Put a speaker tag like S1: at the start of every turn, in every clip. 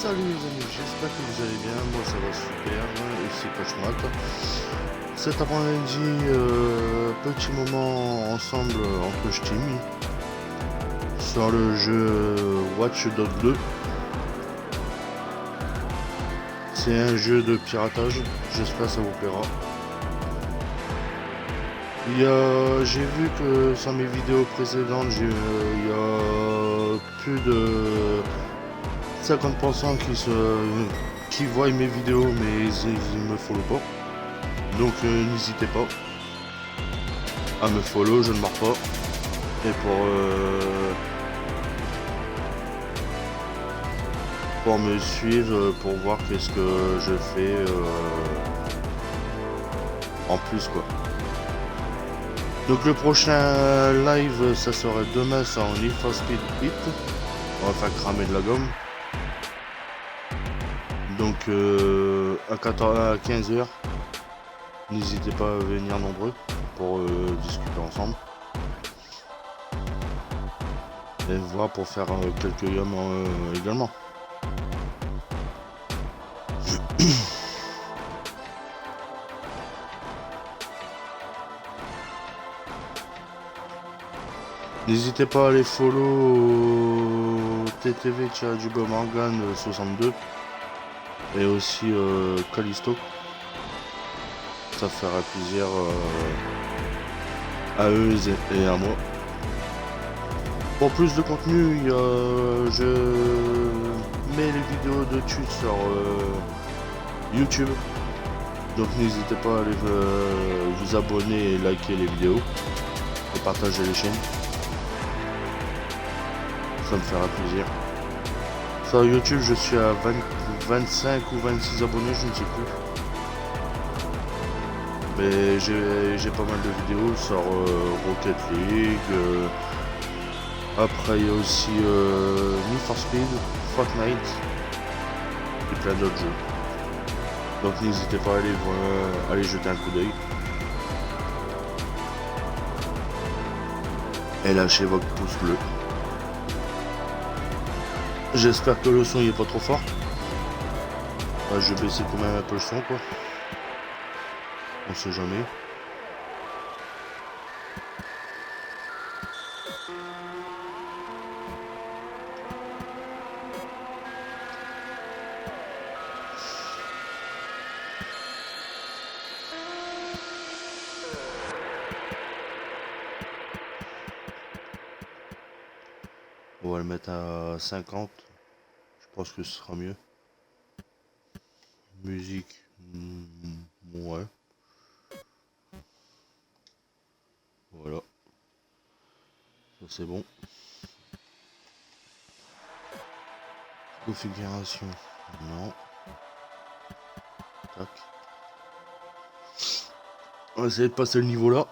S1: Salut les amis, j'espère que vous allez bien, moi ça va super, ici Coach Matt. Cet après-midi, petit moment ensemble en Coach Team sur le jeu Watch Dogs 2. C'est un jeu de piratage, j'espère que ça vous plaira. J'ai vu que sur mes vidéos précédentes, il y a plus de 50% qui voient mes vidéos mais ils me follow pas. Donc n'hésitez pas à me follow, je ne marque pas. Et pour me suivre, pour voir qu'est-ce que je fais en plus quoi. Donc le prochain live ça sera demain sur Need for Speed Heat. On va faire cramer de la gomme. Donc à 15h. N'hésitez pas à venir nombreux pour discuter ensemble. Et voir pour faire quelques yums également. N'hésitez pas à aller follow TTV-Morgan 62 et aussi Callisto. Ça fera plaisir à eux et à moi. Pour plus de contenu, je mets les vidéos de tutos sur YouTube. Donc n'hésitez pas à aller vous abonner et liker les vidéos et partager les chaînes. Ça me fera plaisir. Sur YouTube, je suis à 25 ou 26 abonnés, je ne sais plus. Mais j'ai pas mal de vidéos sur Rocket League. Après, il y a aussi Need for Speed, Fortnite et plein d'autres jeux. Donc n'hésitez pas à aller jeter un coup d'œil. Et lâchez votre pouce bleu. J'espère que le son il est pas trop fort. Je vais baisser quand même un peu le son quoi. On sait jamais. On va le mettre à 50. Je pense que ce sera mieux. Musique. Ouais. Voilà. Ça c'est bon. Configuration. Non. Tac. On va essayer de passer le niveau là.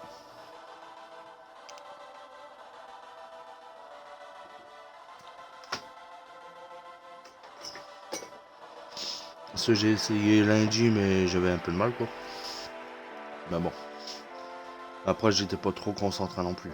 S1: Parce que j'ai essayé lundi mais j'avais un peu de mal quoi. Mais bon. Après j'étais pas trop concentré non plus.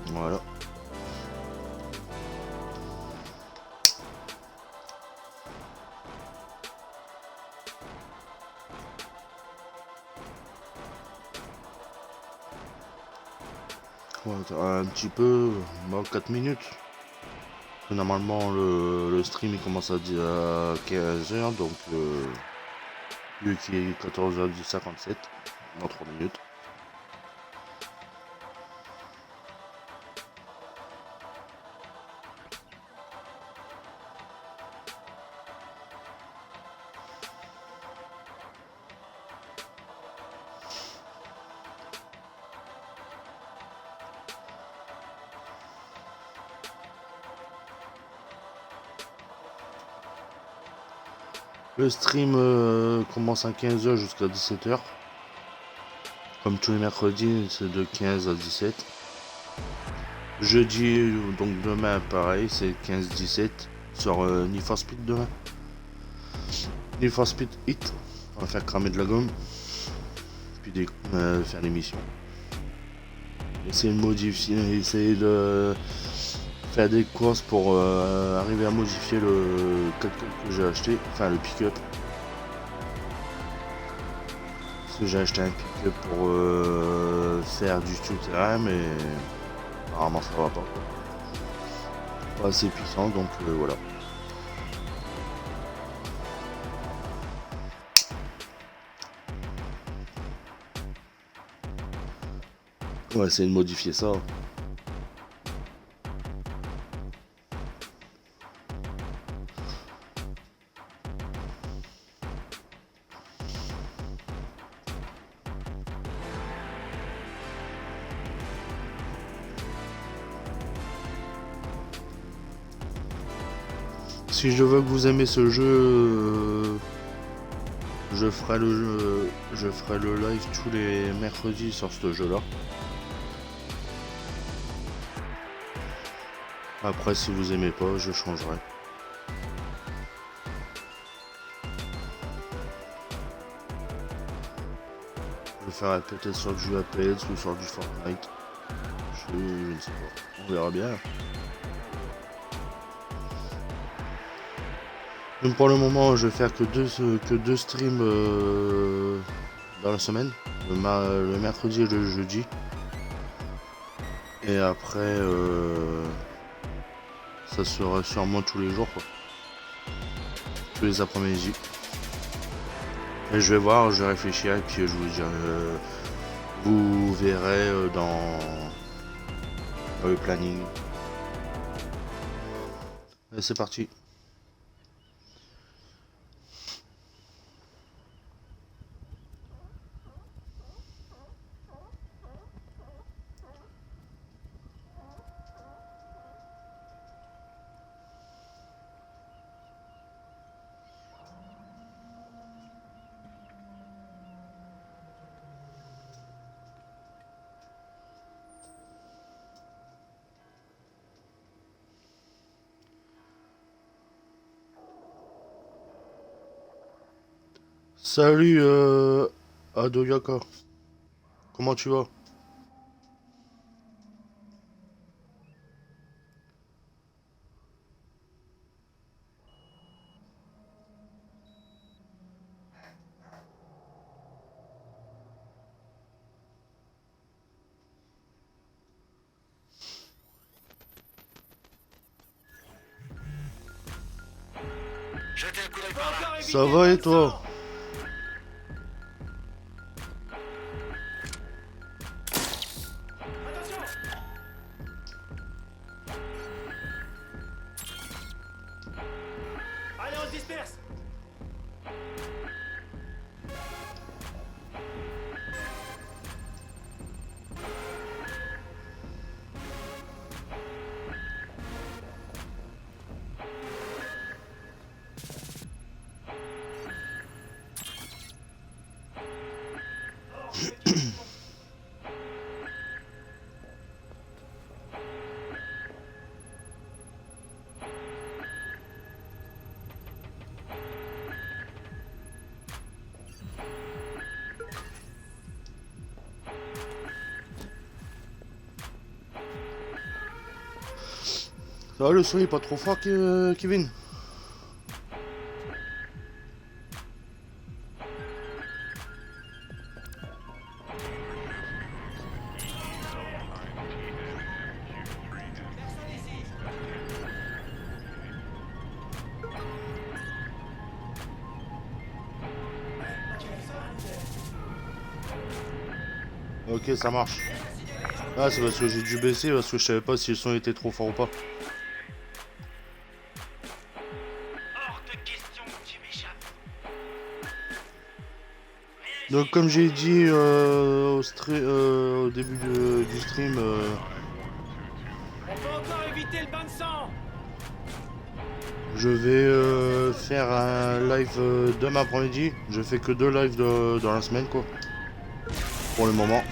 S1: Voilà. Un petit peu, 4 minutes. Normalement le stream il commence à 15h donc vu qu'il est 14h57 dans 3 minutes. Le stream commence à 15 h jusqu'à 17 h. Comme tous les mercredis, c'est de 15 à 17. Jeudi, donc demain, pareil, c'est 15-17. Sur Need for Speed demain. Need for Speed Hit. On va faire cramer de la gomme. Puis faire des missions. Essayer de modifier, essayer de faire des courses pour arriver à modifier le 4x4 que j'ai acheté, enfin le pick-up. Parce que j'ai acheté un pick-up pour faire du tout-terrain, mais apparemment ça va pas. Pas assez puissant, donc voilà. On va essayer de modifier ça. Si je veux que vous aimez ce jeu, je ferai le live tous les mercredis sur ce jeu-là. Après, si vous aimez pas, je changerai. Je le ferai peut-être sur du Apex ou sur du Fortnite. Je ne sais pas. On verra bien. Donc pour le moment, je vais faire que deux streams dans la semaine, le mercredi et le jeudi. Et après, ça sera sûrement tous les jours, quoi. Tous les après-midi. Et je vais voir, je vais réfléchir et puis je vous dirai. Vous verrez dans le planning. Et c'est parti. Salut Adoyaka, comment tu vas? Ça va et toi?
S2: Allez, on se disperse.
S1: Ça va, le son est pas trop fort, Kevin? Ok, ça marche. Ah, c'est parce que j'ai dû baisser, parce que je savais pas si le son était trop fort ou pas.
S2: Hors de question que tu m'échappes.
S1: Donc comme j'ai dit au début du stream,
S2: On peut encore éviter le bain de sang.
S1: Je vais faire un live demain après-midi. Je fais que 2 lives dans la semaine quoi. Pour le moment.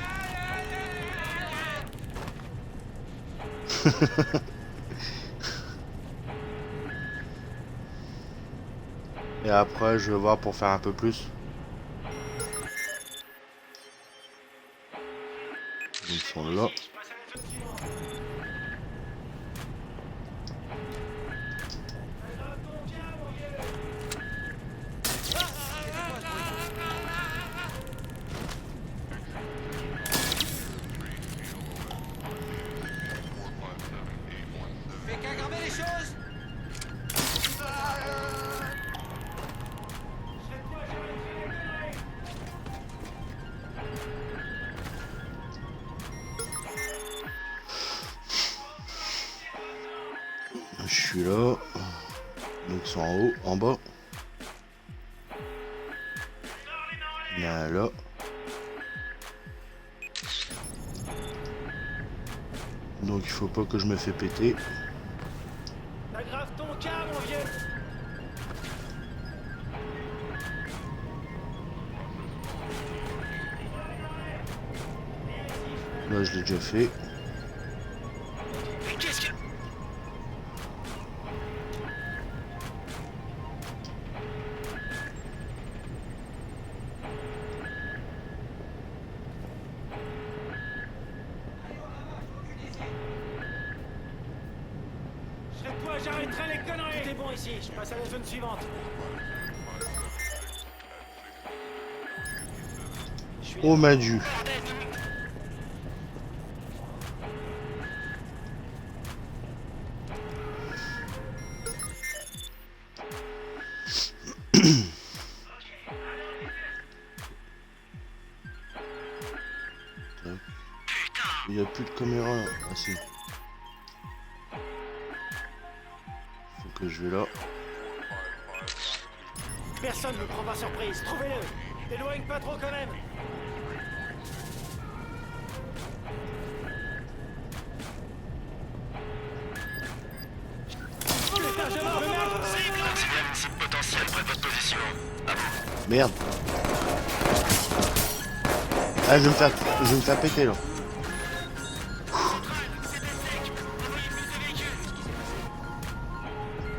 S1: Et après je vais voir pour faire un peu plus. Ils sont là.
S3: Fais qu'aggraver les choses.
S1: Je suis là. Donc ils sont en haut, en bas. Là. Donc il faut pas que je me fais péter.
S3: Aggrave ton cas, mon vieux.
S1: Là je l'ai déjà fait.
S2: Mais qu'est-ce que...
S3: Je serai toi, j'arrêterai les conneries. Tout est bon ici, je passe à la zone suivante.
S1: Oh Madu. Il n'y a plus de caméra là. Ah si. Faut que je vais là.
S3: Personne ne me prend par surprise, trouvez-le. T'éloigne pas trop quand même. Oh putain, je meurs, merde.
S2: C'est bien une cible potentielle près de votre position.
S1: Merde. Ah je vais me faire péter là.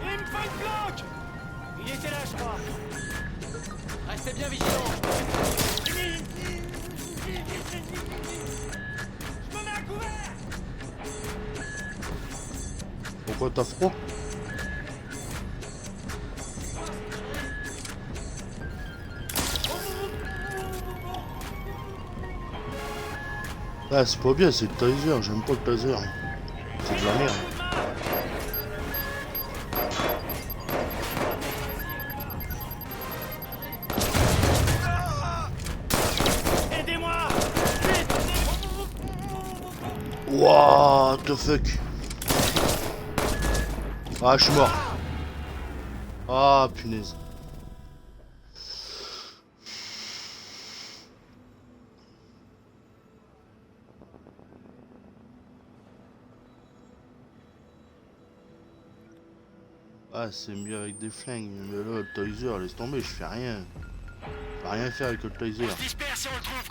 S3: Il me faut une planque. Il était là, je crois. Restez bien vigilants. Je me mets à couvert.
S1: Pourquoi t'as froid? Ah c'est pas bien, c'est le taser, j'aime pas le taser. C'est de la merde.
S3: Aidez-moi.
S1: What the fuck? Ah je suis mort. Ah punaise. Ah c'est mieux avec des flingues, mais là le taser laisse tomber, je fais rien. Je peux rien faire avec le taser.
S2: On se disperse si on le trouve.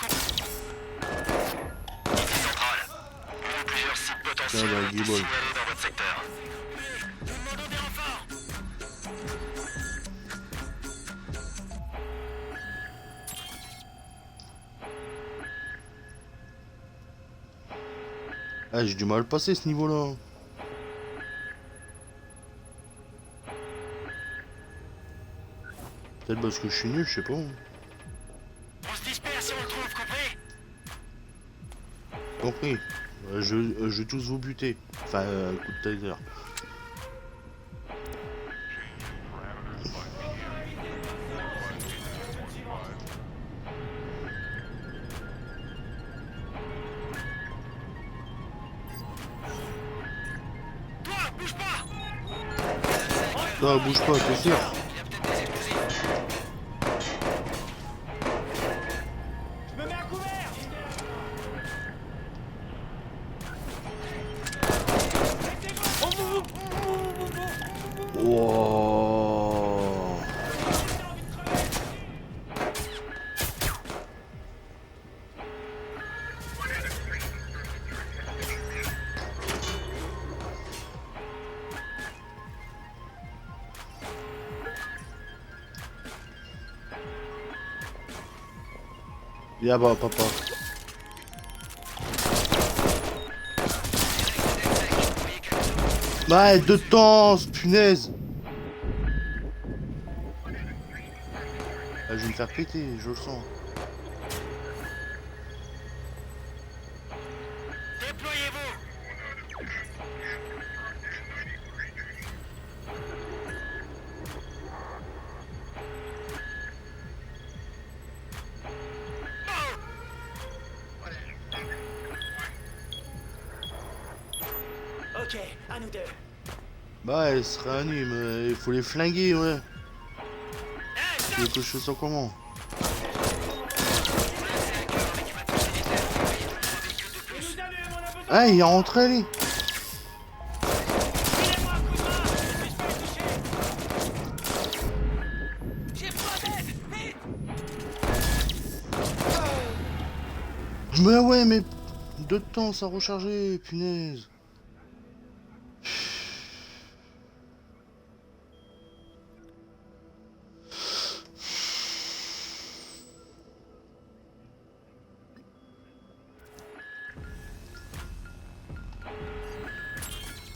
S2: Ici centrale. On a plusieurs cibles potentielles
S1: Tiens,
S2: à
S1: bah, Guibol.
S2: signaler dans votre secteur. Nous demandons des renforts.
S1: Ah j'ai du mal à le passer ce niveau là. Peut-être parce que je suis nul, je sais pas.
S2: On se disperse si on le trouve, compris?
S1: Compris. Je vais tous vous buter. Enfin, coup de taser.
S2: Toi, bouge pas.
S1: Toi, bouge pas, t'es sûr?
S3: Je me mets à couvert.
S1: Wow. Viens bah papa. Bah de temps, punaise. Ah, je vais me faire péter, je le sens.
S2: Déployez-vous.
S3: Ok, à nous deux.
S1: Bah elle se réanime, il faut les flinguer, ouais. Tu veux que je fasse ça comment?
S3: Il nous allume, on a besoin.
S1: Ah, il est rentré lui.
S3: Filez-moi un coup de main. Ne puis-je pas le toucher? J'ai besoin d'aide. Vite.
S1: Mais ouais, mais de temps ça a rechargé, punaise.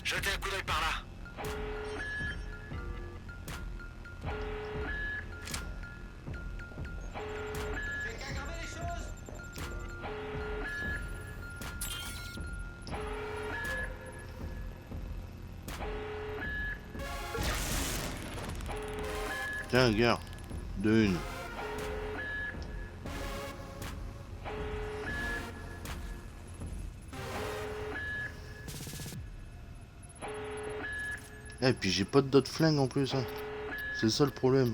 S2: Jetez un coup d'œil par là. J'ai qu'à graver les choses.
S1: Tiens, gars, de une. Et puis j'ai pas d'autres flingues en plus, hein. C'est ça le problème.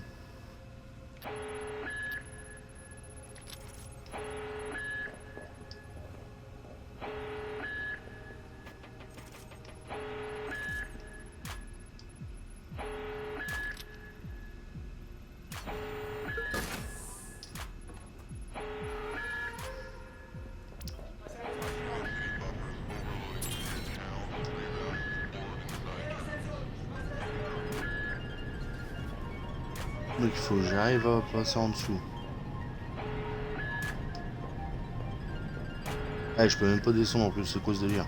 S1: Donc il faut que j'arrive à passer en dessous. Eh, je peux même pas descendre en plus, c'est quoi ce délire?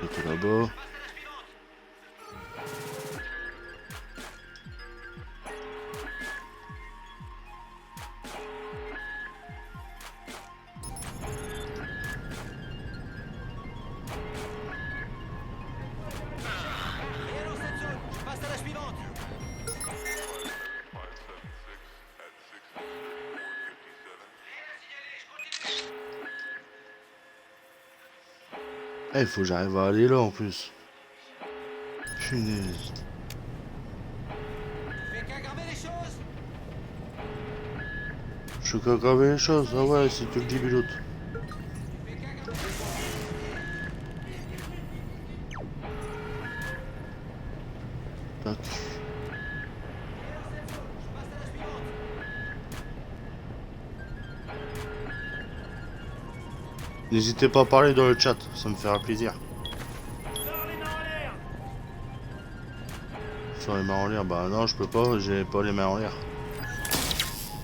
S1: J'étais là-bas.
S3: Rien dans cette zone. Je passe à la suivante.
S1: Eh, il faut que j'arrive à aller là en plus. Punaise.
S3: J'ai qu'à graver les choses.
S1: Je suis qu'à graver les choses. Ah ouais, si tu le dis, Biloute. Tac. N'hésitez pas à parler dans le chat, ça me fera plaisir.
S3: Sors les mains en l'air.
S1: Sur les mains en l'air, bah non, je peux pas, j'ai pas les mains en l'air.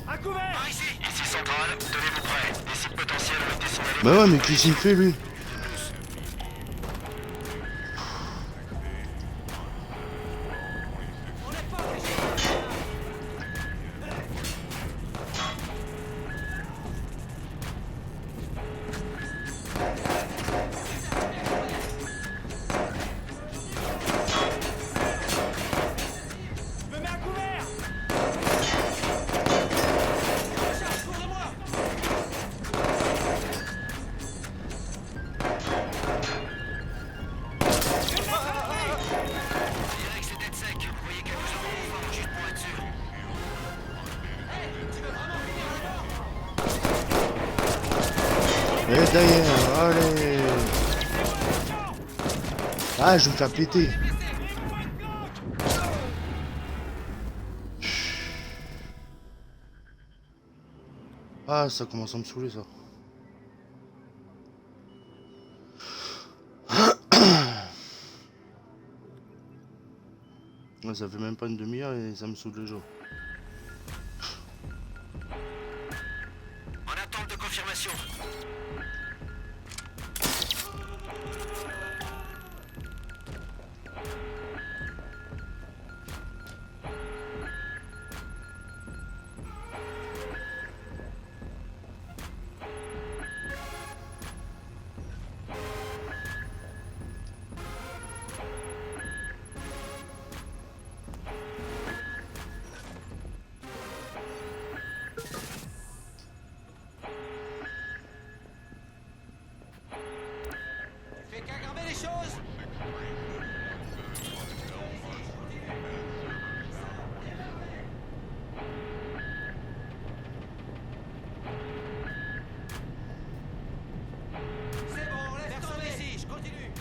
S3: À couvert.
S2: Par ici. Ici centrale. Tenez-vous prêts. Des sites potentiels mettez son élément.
S1: Bah ouais, mais qu'est-ce qu'il fait lui?
S3: On n'est pas obligé. Je me mets à couvert. Recharge, cours de moi.
S2: Je dirais que c'est dead sec. Vous voyez quelques gens renforts juste pour être sûr.
S1: Eh d'ailleurs, allez. Ah, je vais me faire péter. Ah, ça commence à me saouler ça. Ouais, ça fait même pas une demi-heure et ça me saoule déjà.
S2: En attente de confirmation.
S3: Fais qu'aggraver les choses. C'est bon, laisse tomber ici, je continue.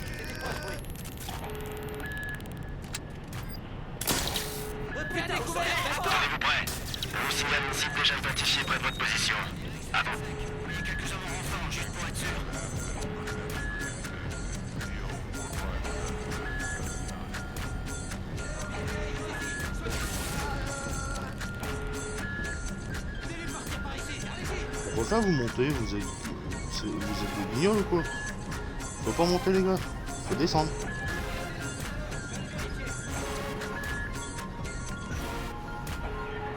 S3: C'était quoi ce bruit? Putain, découvert.
S2: Tenez-vous prêts. Je vous signale une cible déjà identifiée près de votre position. Ah bon? Il y a quelques hommes en renfort, juste pour être sûr.
S3: Laissez-lui partir par ici, allez-y.
S1: Pourquoi vous montez? Vous êtes des guignols ou quoi? Faut pas monter les gars, faut descendre.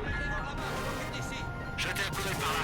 S3: Allez voir là-bas, je m'occupe d'ici.
S2: Jetez un coup d'œil par là.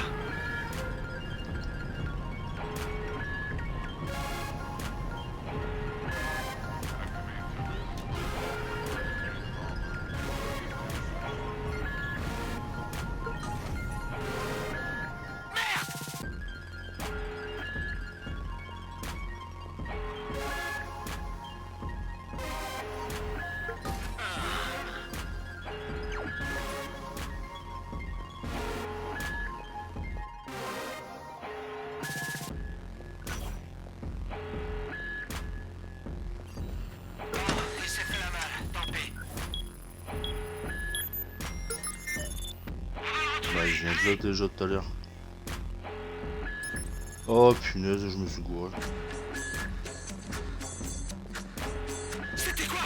S2: Il s'est fait la malle, tant pis.
S1: Bah, je viens de là déjà tout à l'heure. Oh punaise, je me suis gouré.
S2: C'était quoi?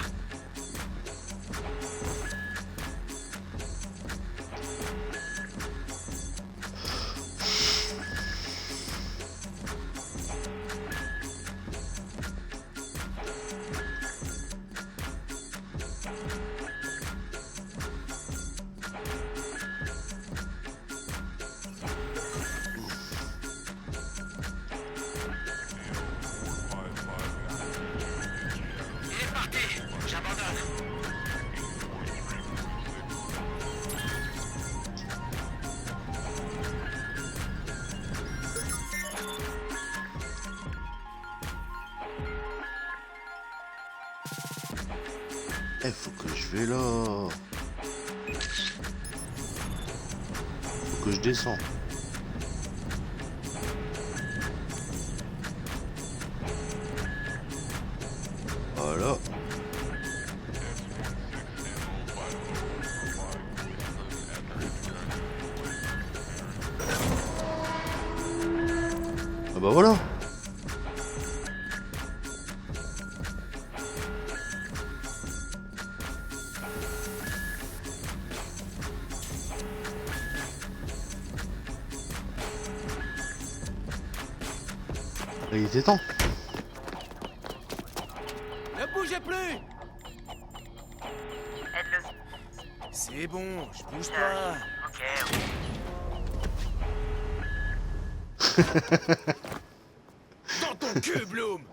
S2: Il est parti. J'abandonne.
S1: Eh, faut que je vais là. Faut que je descends. Voilà. Ah bah voilà. Il était temps.
S3: Ne bougez plus.
S4: Aide-le.
S3: C'est bon, je bouge pas.
S4: Ok.
S3: Dans ton cul, Bloom.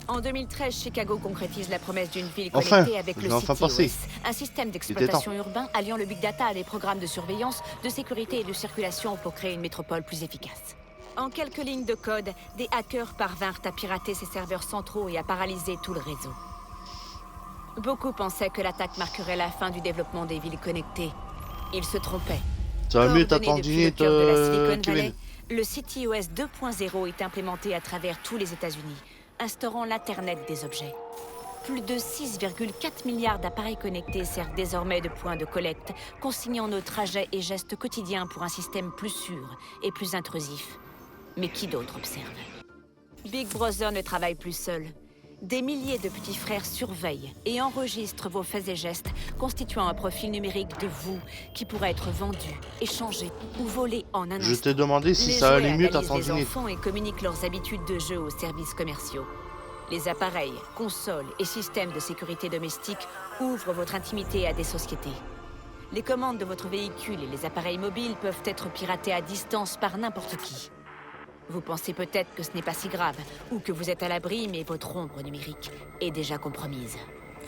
S5: En 2013, Chicago concrétise la promesse d'une ville
S1: Enfin,
S5: connectée avec le
S1: j'ai enfin
S5: CityOS,
S1: passé.
S5: un système d'exploitation urbain alliant le big data à des programmes de surveillance, de sécurité et de circulation pour créer une métropole plus efficace. En quelques lignes de code, des hackers parvinrent à pirater ses serveurs centraux et à paralyser tout le réseau. Beaucoup pensaient que l'attaque marquerait la fin du développement des villes connectées. Ils se trompaient.
S1: Ça va mieux ta
S5: Coordonné depuis
S1: tendinite,
S5: le cœur de la Silicon
S1: Kevin.
S5: Valley, le CityOS 2.0 est implémenté à travers tous les États-Unis, instaurant l'Internet des objets. Plus de 6,4 milliards d'appareils connectés servent désormais de point de collecte, consignant nos trajets et gestes quotidiens pour un système plus sûr et plus intrusif. Mais qui d'autre observe? Big Brother ne travaille plus seul. Des milliers de petits frères surveillent et enregistrent vos faits et gestes, constituant un profil numérique de vous qui pourrait être vendu, échangé ou volé en un instant.
S1: Je t'ai demandé si
S5: Les
S1: ça
S5: jouets
S1: allait mieux ta
S5: analysent les
S1: trottinette.
S5: enfants et communiquent leurs habitudes de jeu aux services commerciaux. Les appareils, consoles et systèmes de sécurité domestique ouvrent votre intimité à des sociétés. Les commandes de votre véhicule et les appareils mobiles peuvent être piratés à distance par n'importe qui. Vous pensez peut-être que ce n'est pas si grave, ou que vous êtes à l'abri, mais votre ombre numérique est déjà compromise.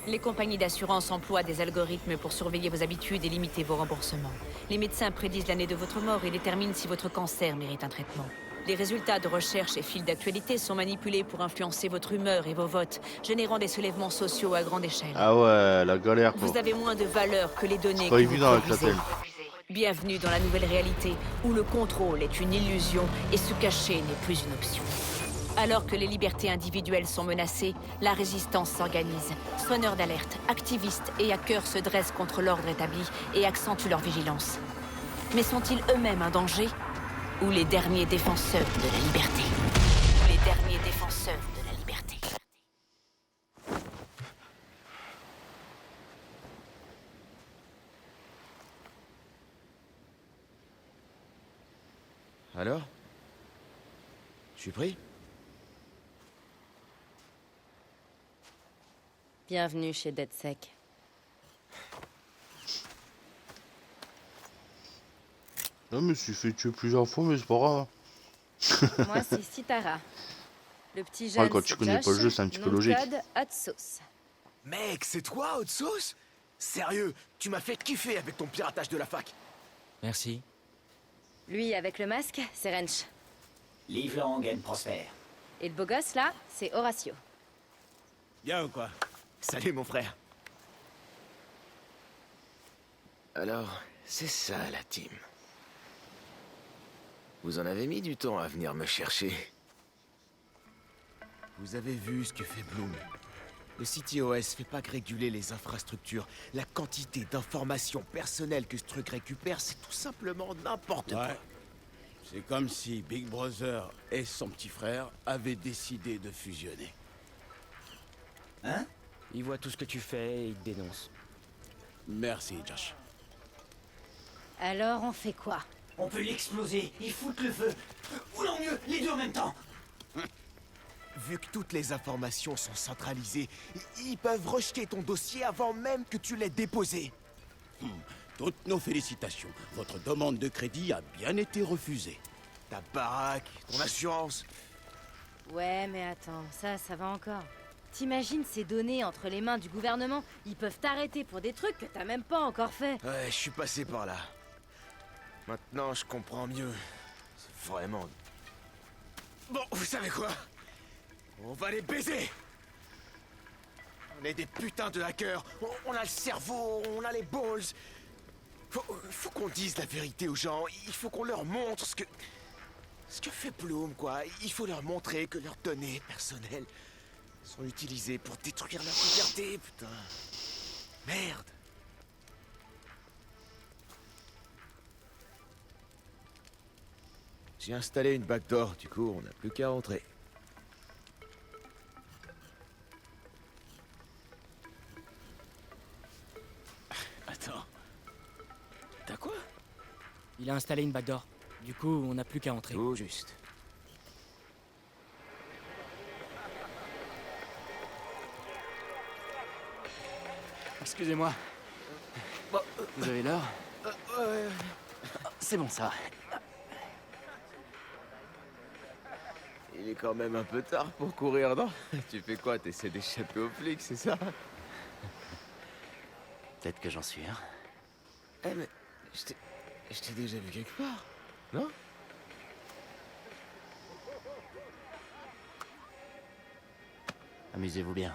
S5: Les compagnies d'assurance emploient des algorithmes pour surveiller vos habitudes et limiter vos remboursements. Les médecins prédisent l'année de votre mort et déterminent si votre cancer mérite un traitement. Les résultats de recherche et fils d'actualité sont manipulés pour influencer votre humeur et vos votes, générant des soulèvements sociaux à grande échelle.
S1: Ah ouais, la galère quoi.
S5: Vous avez moins de valeur que les données
S1: C'est pas
S5: que
S1: évident
S5: vous
S1: avec la
S5: produisez.
S1: telle.
S5: Bienvenue dans la nouvelle réalité, où le contrôle est une illusion et se cacher n'est plus une option. Alors que les libertés individuelles sont menacées, la résistance s'organise. Sonneurs d'alerte, activistes et hackers se dressent contre l'ordre établi et accentuent leur vigilance. Mais sont-ils eux-mêmes un danger? Ou les derniers défenseurs de la liberté? Les derniers défenseurs de la liberté.
S4: Alors? Je suis pris?
S6: Bienvenue chez DeadSec.
S1: Je me suis fait tuer plusieurs fois, mais c'est pas grave.
S6: Moi, c'est Sitara. Le petit jeune,
S1: Ouais, quand tu
S6: c'est
S1: connais pas le
S6: Josh.
S1: jeu, c'est un petit peu
S6: Nom de
S1: logique.
S6: code, Hot Sauce.
S2: Mec, c'est toi, Hot Sauce? Sérieux, tu m'as fait kiffer avec ton piratage de la fac.
S3: Merci.
S6: Lui, avec le masque, c'est Wrench.
S7: Live long and prospère.
S6: Et le beau gosse, là, c'est Horatio.
S2: Bien ou quoi? Salut mon frère.
S4: Alors, c'est ça la team. Vous en avez mis du temps à venir me chercher.
S2: Vous avez vu ce que fait Bloom? Le CTOS fait pas que réguler les infrastructures. La quantité d'informations personnelles que ce truc récupère, c'est tout simplement n'importe quoi.
S8: Ouais. C'est comme si Big Brother et son petit frère avaient décidé de fusionner.
S7: Hein?
S3: Il voit tout ce que tu fais et il te dénonce.
S8: Merci, Josh.
S6: Alors, on fait quoi?
S7: On peut l'exploser, y foutre le feu. Ou non mieux, les deux en même temps.
S2: Vu que toutes les informations sont centralisées, ils peuvent rejeter ton dossier avant même que tu l'aies déposé.
S8: Toutes nos félicitations. Votre demande de crédit a bien été refusée.
S2: Ta baraque, ton assurance.
S6: Ouais, mais attends, ça va encore. T'imagines ces données entre les mains du gouvernement? Ils peuvent t'arrêter pour des trucs que t'as même pas encore fait.
S2: Ouais, je suis passé par là. Maintenant, je comprends mieux. C'est vraiment... Bon, vous savez quoi? On va les baiser! On est des putains de hackers. On a le cerveau, on a les balls. Faut qu'on dise la vérité aux gens. Il faut qu'on leur montre ce que fait Bloom, quoi. Il faut leur montrer que leurs données personnelles sont utilisées pour détruire leur liberté, putain. Merde. J'ai installé une backdoor, du coup, on n'a plus qu'à rentrer.
S8: Attends. T'as quoi?
S3: Il a installé une backdoor. Du coup, on n'a plus qu'à entrer.
S2: Tout juste.
S3: Excusez-moi. Vous avez l'heure? C'est bon, ça.
S4: Il est quand même un peu tard pour courir, non? Tu fais quoi? T'essaies d'échapper aux flics, c'est ça?
S7: Peut-être que j'en suis un.
S4: Eh mais... Je t'ai déjà vu quelque part, non?
S7: Amusez-vous bien.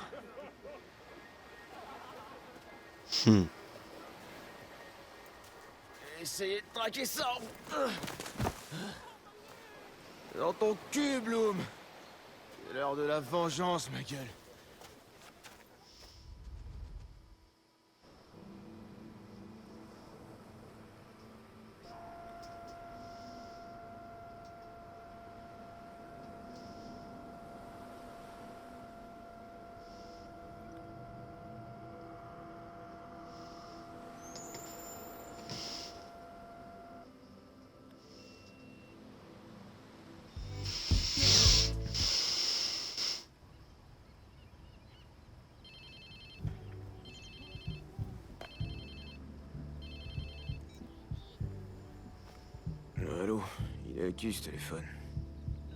S4: Essayez de traquer ça! Dans ton cul, Bloom!
S2: C'est l'heure de la vengeance, ma gueule. Allô, il est à qui ce téléphone?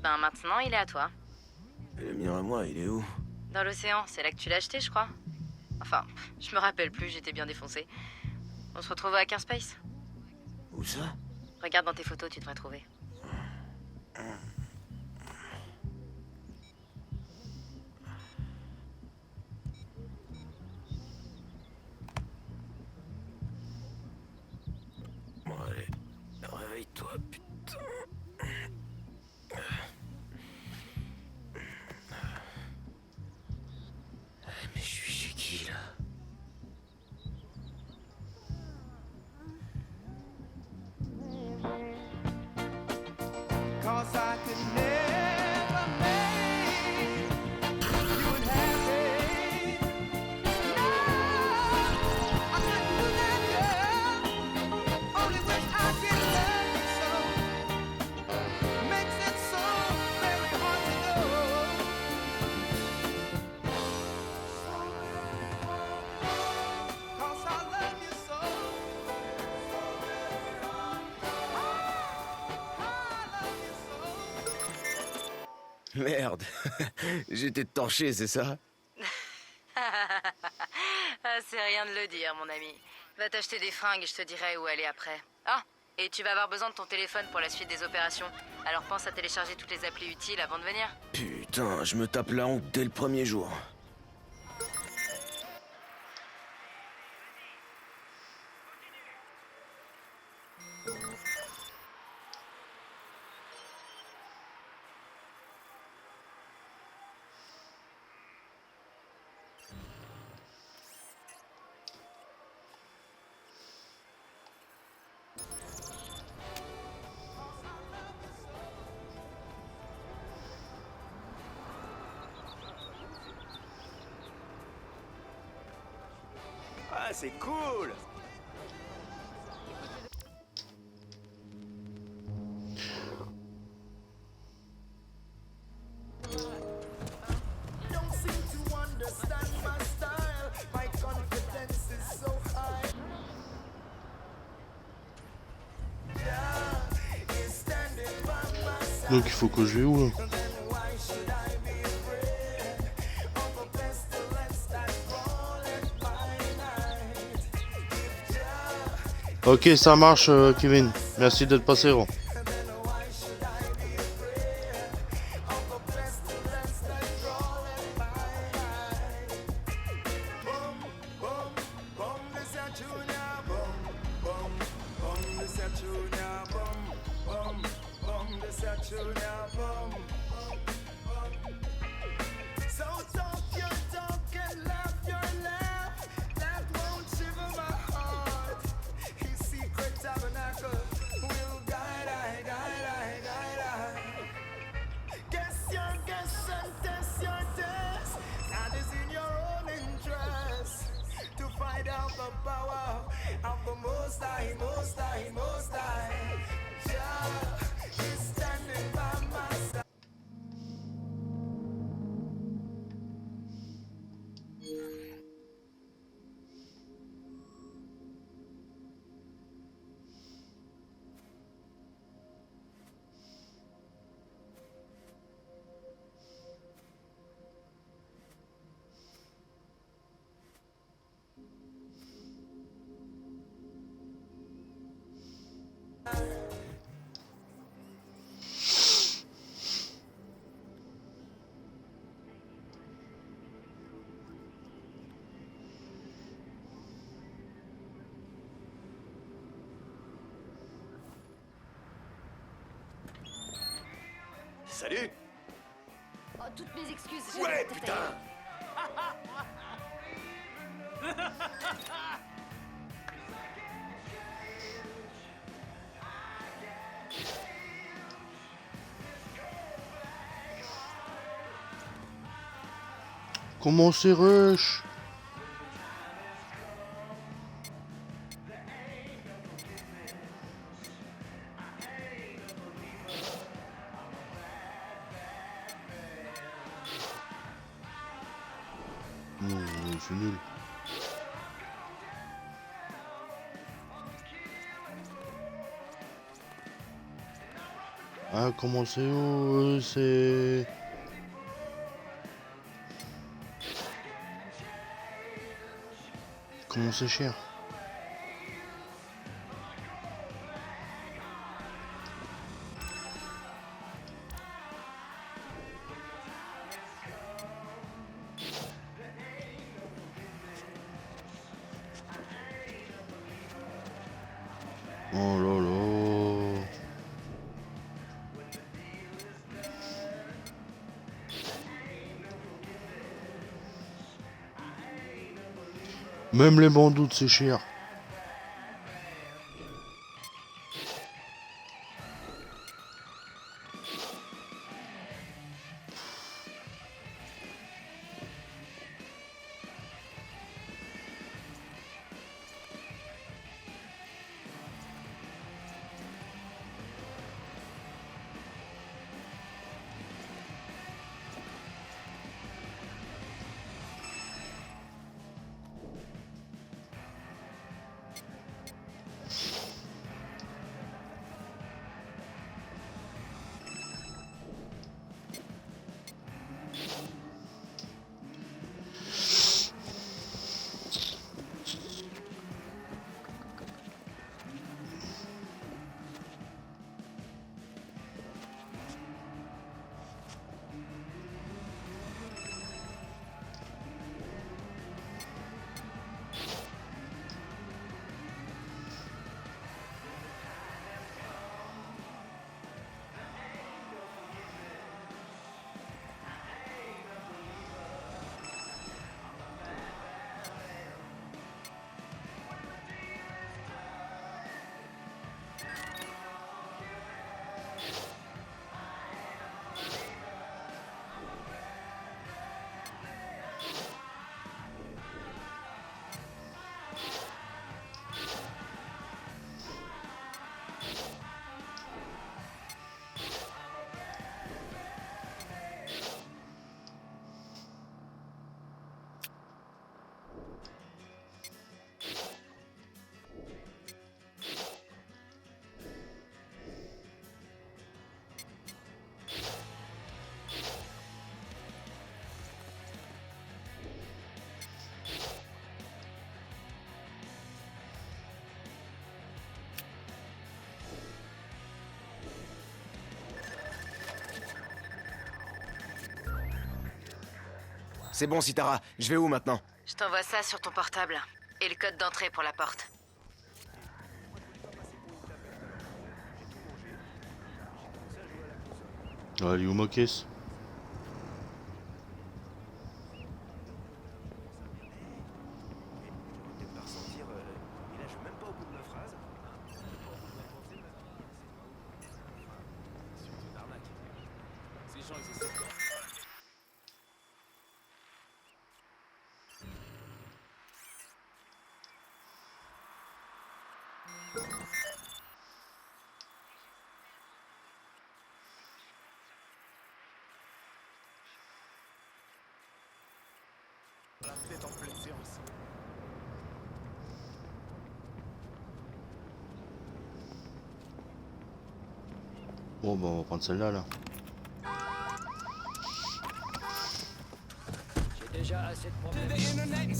S6: Ben maintenant, il est à toi.
S2: Et le mien à moi, il est où?
S6: Dans l'océan, c'est là que tu l'as acheté, je crois. Enfin, je me rappelle plus, j'étais bien défoncé. On se retrouve à Hacker Space.
S2: Où ça?
S6: Regarde dans tes photos, tu devrais trouver.
S2: Bon, allez, réveille-toi, putain. Mais je suis chez qui, là?
S9: Cause I could never make you unhappy. No, I couldn't do that, girl. Only wish I could love you so. Makes it so very hard to know. Cause I love you so.
S2: Merde. J'étais torché, c'est ça?
S6: Ah, c'est rien de le dire, mon ami. Va t'acheter des fringues et je te dirai où aller après. Ah, et tu vas avoir besoin de ton téléphone pour la suite des opérations. Alors pense à télécharger toutes les applis utiles avant de venir.
S2: Putain, je me tape la honte dès le premier jour. Ah, c'est cool!
S9: Don't seem to understand my style. My confidence is so high. Yeah, he's standing by my side.
S1: Donc il faut que je vais où là?
S9: Then why should I be afraid of a pestilence that rolleth by night? If Jah
S1: Ok, ça marche, Kevin. Merci d'être passé, Ron.
S9: then why should I be afraid of a pestilence that rolleth by night? Boom, boom, boom, this a junior. Boom, boom, boom, this a junior. Boom, boom, boom, this a junior. Boom, boom. So talk your talk and laugh your laugh. That won't shiver my heart. His secret tabernacle will guide I, guide I, guide I. Guess your guess and test your test. That is in your own interest. To find out the power of the Most High, Most High, Most High. Jah is standing by my side.
S2: Salut!
S10: Oh,
S5: toutes mes excuses.
S2: Ouais, putain!
S1: Comment c'est rush? Non, c'est nul. Ah, comment c'est où? C'est... Comment c'est cher? Oh là là. Même les bandoudes, c'est cher.
S2: C'est bon, Sitara. Je vais où maintenant?
S6: Je t'envoie ça sur ton portable. Et le code d'entrée pour la porte.
S1: Allez, où ma caisse? Bon, bah, on va prendre celle-là, là.
S3: J'ai déjà assez de problèmes.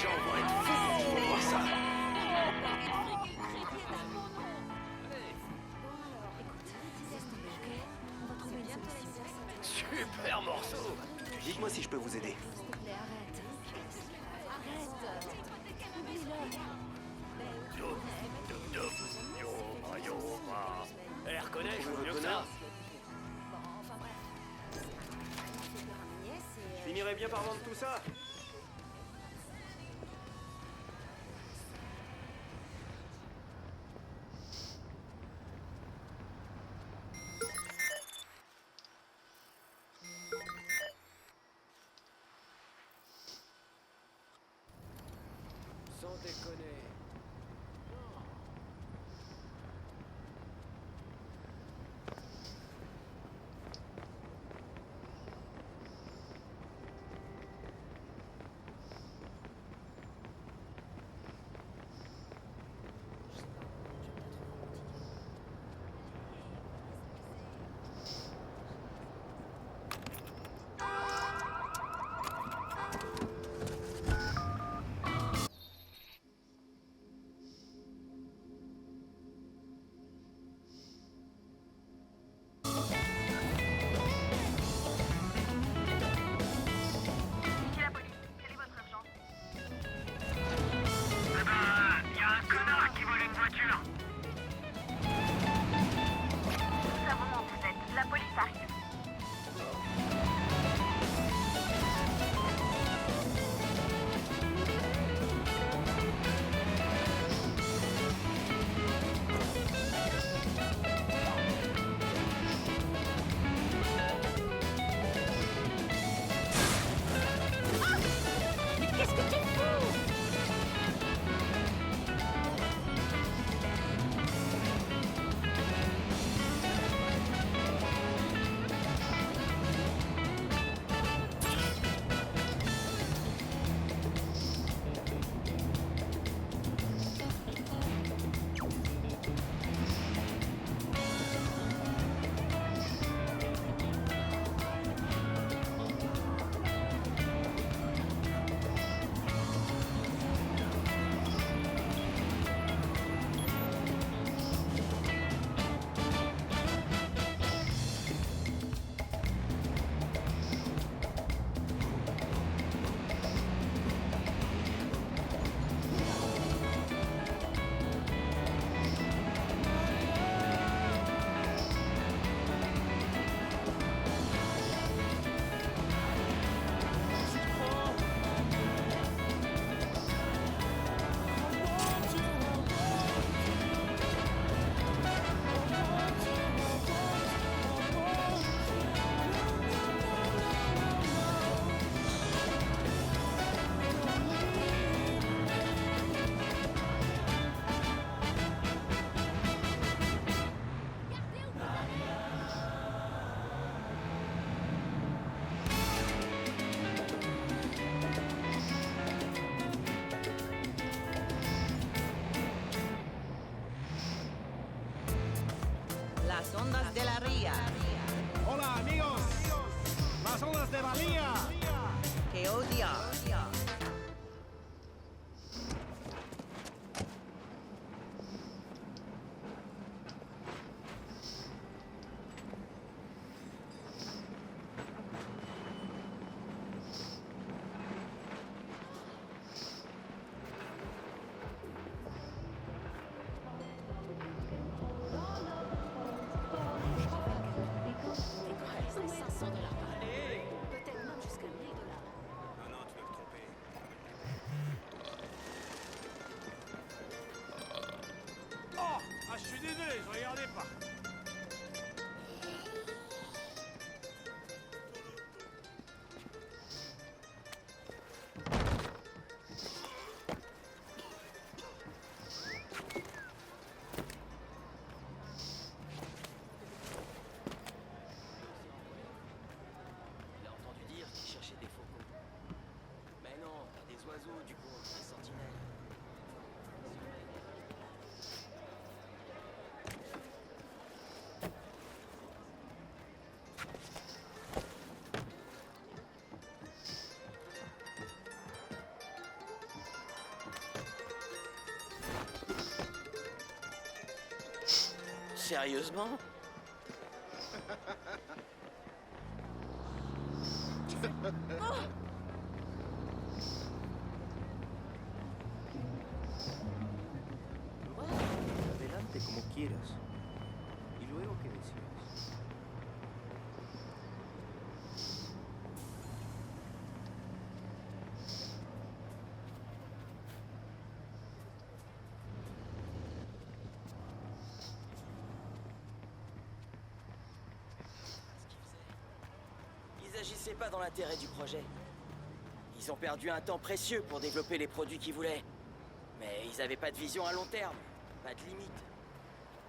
S2: gens vont être fous pour voir ça. Super morceau.
S7: Dites-moi si je peux vous aider.
S3: Elle reconnaît, je veux mieux que ça. Je finirai bien par vendre tout ça. Sans déconner.
S10: Las ondas de la ría.
S3: Hola, amigos. Las ondas de Bahía.
S10: Que odia.
S3: Oh, ah, je suis désolé, je regardais pas. Sérieusement?
S11: Adelante como quieras. ¿Y luego qué decides?
S3: Ils agissaient pas dans l'intérêt du projet. Ils ont perdu un temps précieux pour développer les produits qu'ils voulaient. Mais ils avaient pas de vision à long terme, pas de limite.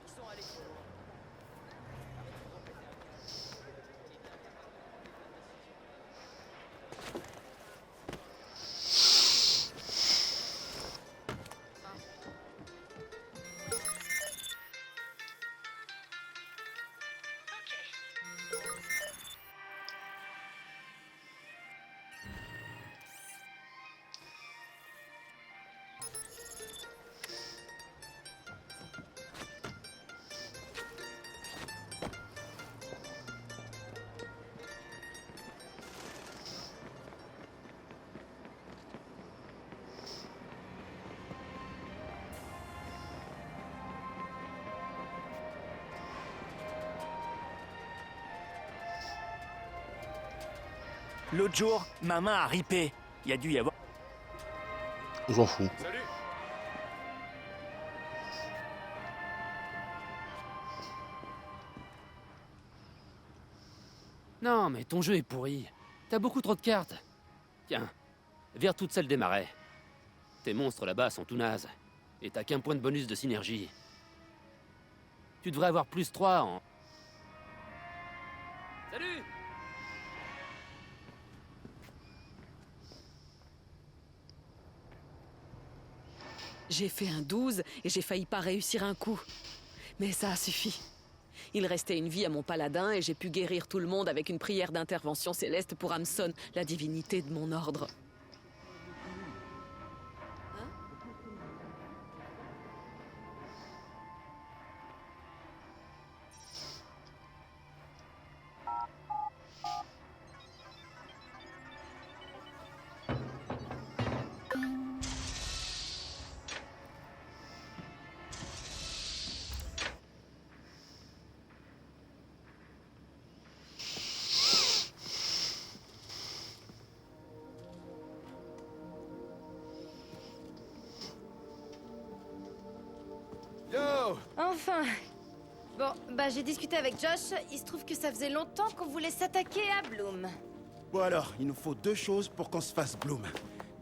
S3: Ils sont allés trop loin.
S7: L'autre jour, ma main a ripé. Il y a dû y avoir...
S1: On s'en fout.
S2: Salut.
S12: Non, mais ton jeu est pourri. T'as beaucoup trop de cartes. Tiens, vire toutes celles des marais. Tes monstres là-bas sont tout nazes. Et t'as qu'un point de bonus de synergie. Tu devrais avoir plus 3 en... Salut!
S13: J'ai fait un 12 et j'ai failli pas réussir un coup. Mais ça a suffi. Il restait une vie à mon paladin et j'ai pu guérir tout le monde avec une prière d'intervention céleste pour Hamson, la divinité de mon ordre.
S2: Yo!
S6: Enfin. Bon, bah j'ai discuté avec Josh. Il se trouve que ça faisait longtemps qu'on voulait s'attaquer à Bloom.
S8: Bon alors, il nous faut 2 choses pour qu'on se fasse Bloom.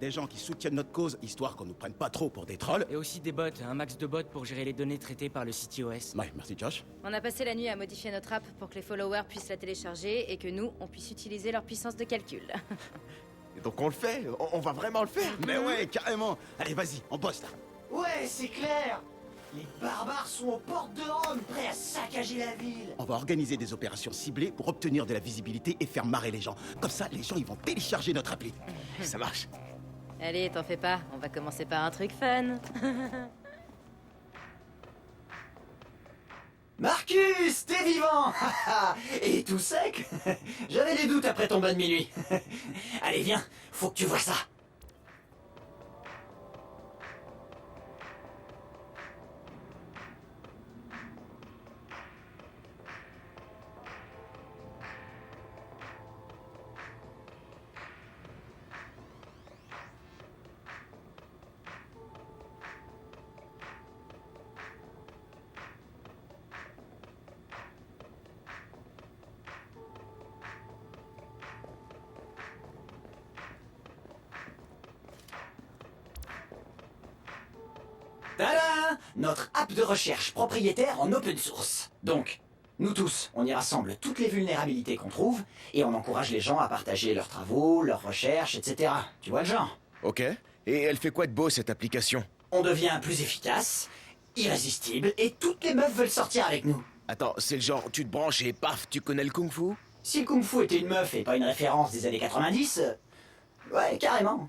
S8: Des gens qui soutiennent notre cause, histoire qu'on nous prenne pas trop pour des trolls.
S7: Et aussi des bots, un max de bots pour gérer les données traitées par le CTOS.
S8: Ouais, merci Josh.
S6: On a passé la nuit à modifier notre app pour que les followers puissent la télécharger et que nous, on puisse utiliser leur puissance de calcul.
S4: Et donc on le fait? On va vraiment le faire?
S8: Mais ouais, carrément. Allez, vas-y, on bosse là.
S7: Ouais, c'est clair. Les barbares sont aux portes de Rome, prêts à saccager la ville.
S8: On va organiser des opérations ciblées pour obtenir de la visibilité et faire marrer les gens. Comme ça, les gens, ils vont télécharger notre appli.
S4: Ça marche.
S6: Allez, t'en fais pas, on va commencer par un truc fun.
S7: Marcus, t'es vivant. Et tout sec. J'avais des doutes après ton bain de minuit. Allez, viens, faut que tu vois ça. Tada! Notre app de recherche propriétaire en open source. Donc, nous tous, on y rassemble toutes les vulnérabilités qu'on trouve et on encourage les gens à partager leurs travaux, leurs recherches, etc. Tu vois le genre?
S4: Ok. Et elle fait quoi de beau, cette application?
S7: On devient plus efficace, irrésistible, et toutes les meufs veulent sortir avec nous.
S4: Attends, c'est le genre, tu te branches et paf, tu connais le kung-fu?
S7: Si le kung-fu était une meuf et pas une référence des années 90, ouais, carrément.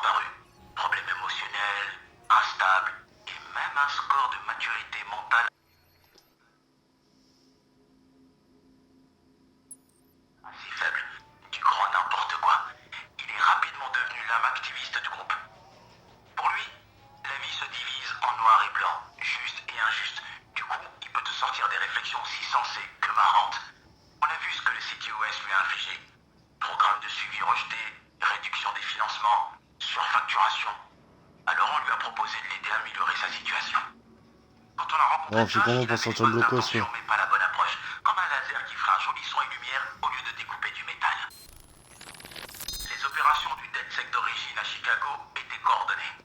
S14: apparu. Problèmes émotionnels, instables, et même un score de maturité mentale assez faible. Du grand n'importe quoi. Il est rapidement devenu l'âme activiste du groupe. Pour lui, la vie se divise en noir et blanc, juste et injuste. Du coup, il peut te sortir des réflexions aussi sensées que marrantes. On a vu ce que le CTOS lui a infligé. Programme de suivi rejeté, réduction des financements, surfacturation. Alors on lui a proposé de l'aider à améliorer sa situation. Quand on a rencontré
S1: Bon, c'est
S14: Josh,
S1: comment
S14: il
S1: pour
S14: avait une
S1: sortir le
S14: bonne
S1: blocos,
S14: intention,
S1: là.
S14: mais pas la bonne approche. Comme un laser qui ferait un joli son et lumière au lieu de découper du métal. Les opérations du DedSec d'origine à Chicago étaient coordonnées.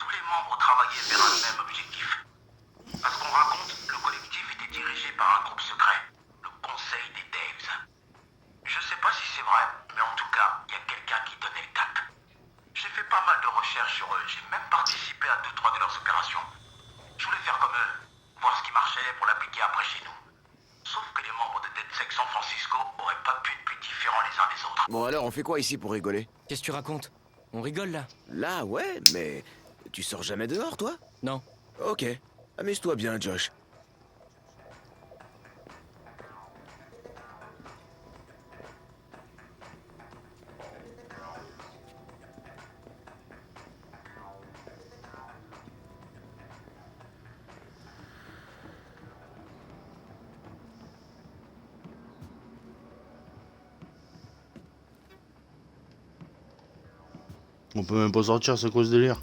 S14: Tous les membres travaillaient vers un même objectif. À ce qu'on raconte, le collectif était dirigé par un groupe secret, le Conseil des Daves. Je sais pas si c'est vrai, mais en tout cas, il y a quelqu'un qui donnait le cap. J'ai fait pas mal de recherches sur eux, j'ai même participé à 2-3 de leurs opérations. Je voulais faire comme eux, voir ce qui marchait pour l'appliquer après chez nous. Sauf que les membres de DedSec San Francisco auraient pas pu être plus différents les uns des autres.
S2: Bon alors, on fait quoi ici pour rigoler?
S11: Qu'est-ce que tu racontes? On rigole là?
S2: Là, ouais, mais... Tu sors jamais dehors, toi?
S11: Non.
S2: Ok. Amuse-toi bien, Josh.
S1: On peut même pas sortir, c'est quoi ce délire?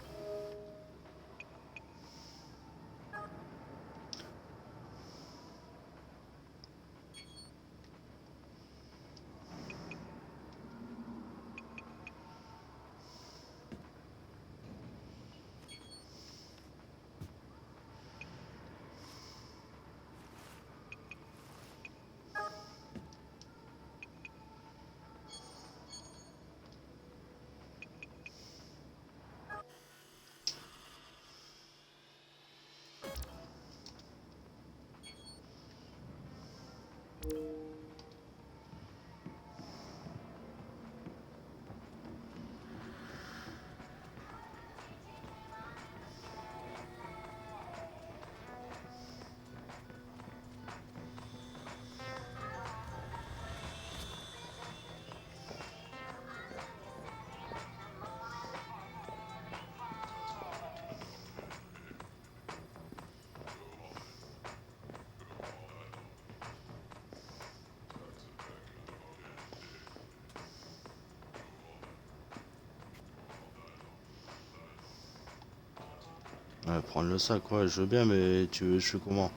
S1: Ouais, prendre le sac, ouais, je veux bien, mais tu veux, je fais comment?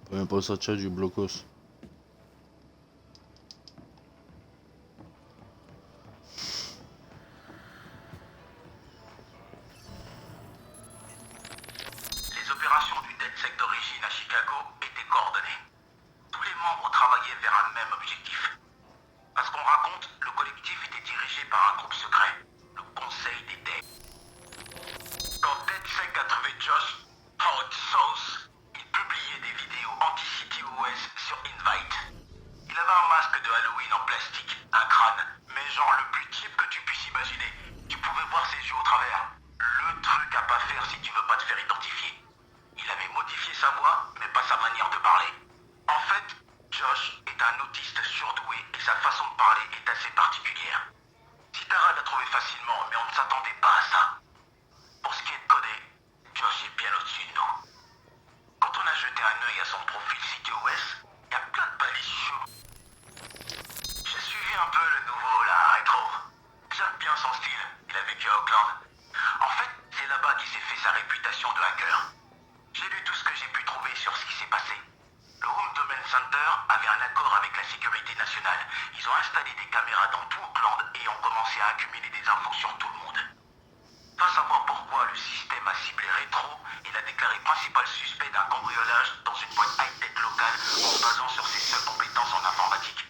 S1: On peut même pas sortir du blocos.
S14: Les opérations du DedSec d'origine à Chicago étaient coordonnées. Tous les membres travaillaient vers un même objectif. À ce qu'on raconte, le collectif était dirigé par un groupe secret, le Conseil des Daves. Quand DedSec a trouvé Josh, Hot Sauce, il publiait des vidéos anti-CTOS sur Invite. Il avait un masque de Halloween en plastique, un crâne, mais genre le plus cheap que tu puisses imaginer. Tu pouvais voir ses yeux au travers. Le truc à pas faire si tu veux pas te faire identifier. Il avait modifié sa voix, mais pas sa manière de parler. En fait, Josh est un autiste surdoué et sa façon de parler est assez particulière. Sitara l'a trouvé facilement, mais on ne s'attendait pas à ça. Pour ce qui est de coder, Josh est bien au à accumuler des infos sur tout le monde. Va savoir pourquoi le système a ciblé Retro et l'a déclaré principal suspect d'un cambriolage dans une boîte high-tech locale en se basant sur ses seules compétences en informatique.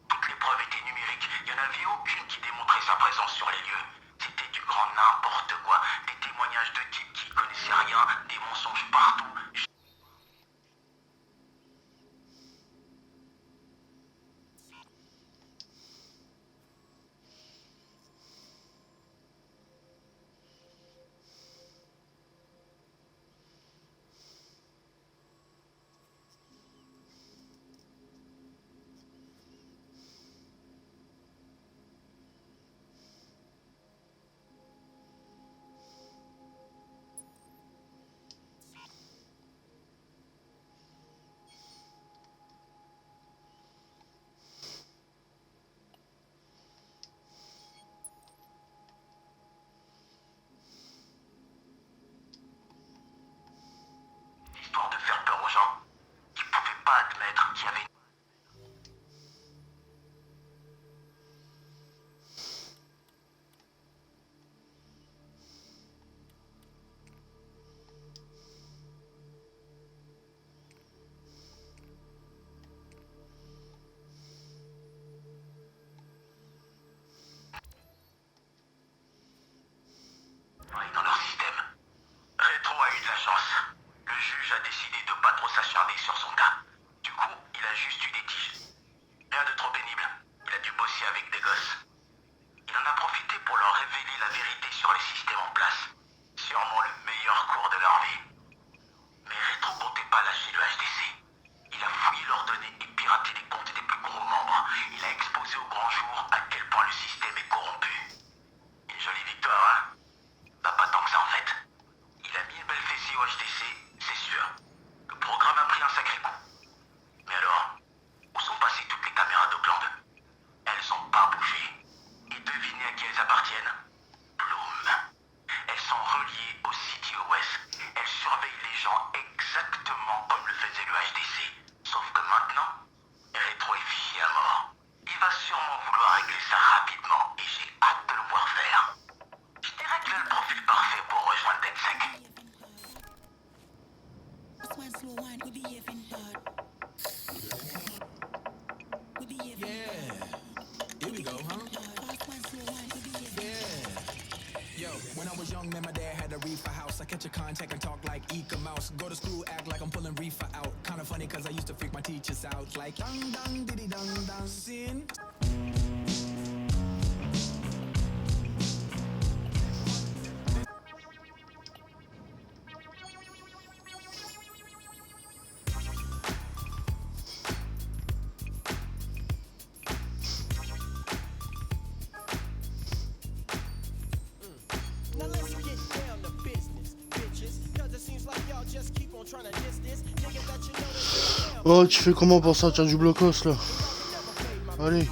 S14: Toutes les preuves étaient numériques, il n'y en avait aucune qui démontrait sa présence sur les lieux. C'était du grand n'importe quoi, des témoignages de types qui connaissaient rien, des mensonges partout. Histoire de faire peur aux gens. Ils pouvaient pas admettre qu'il y avait dans leur système. Retro a eu de la chance. Le juge a décidé de pas trop s'acharner sur son cas. Du coup, il a juste eu des tiges. Rien de trop pénible. Il a dû bosser avec des gosses. Il en a profité pour leur révéler la vérité sur les systèmes en place. Sûrement le meilleur cours de leur vie. Mais Retro comptait pas lâcher le HDC. Il a fouillé leurs données et piraté les comptes des plus gros membres. Il a exposé au grand jour à quel point le système est corrompu. Une jolie victoire, hein? Bah pas tant que ça en fait. Il a mis une belle fessée au HDC, c'est sûr. Le programme a pris un sacré coup. Mais alors, où sont passées toutes les caméras d'Oakland? Elles ont pas bougé. Et devinez à qui elles appartiennent? Bloom. Elles sont reliées au CTOS. Elles surveillent les gens exactement comme le faisait le HDC. Sauf que maintenant, Retro est fiché à mort. Il va sûrement vouloir régler ça rapidement et j'ai hâte de le voir faire. Je dirais qu'il a le profil parfait pour rejoindre DedSec.
S9: Here we go, huh? Yeah. Yo, when I was young, man, my dad had a reefer house. I catch a contact and talk like Eka Mouse. Go to school, act like I'm pulling reefer out. Kinda funny, cause I used to freak my teachers out. Like, dang, dang, diddy, dang, dang, sin.
S15: Now let's get down to business, bitches. Cause it seems like y'all just keep on trying to diss this. Nigga that you know that's
S1: Oh, tu fais comment pour sortir du blocos là? Allez.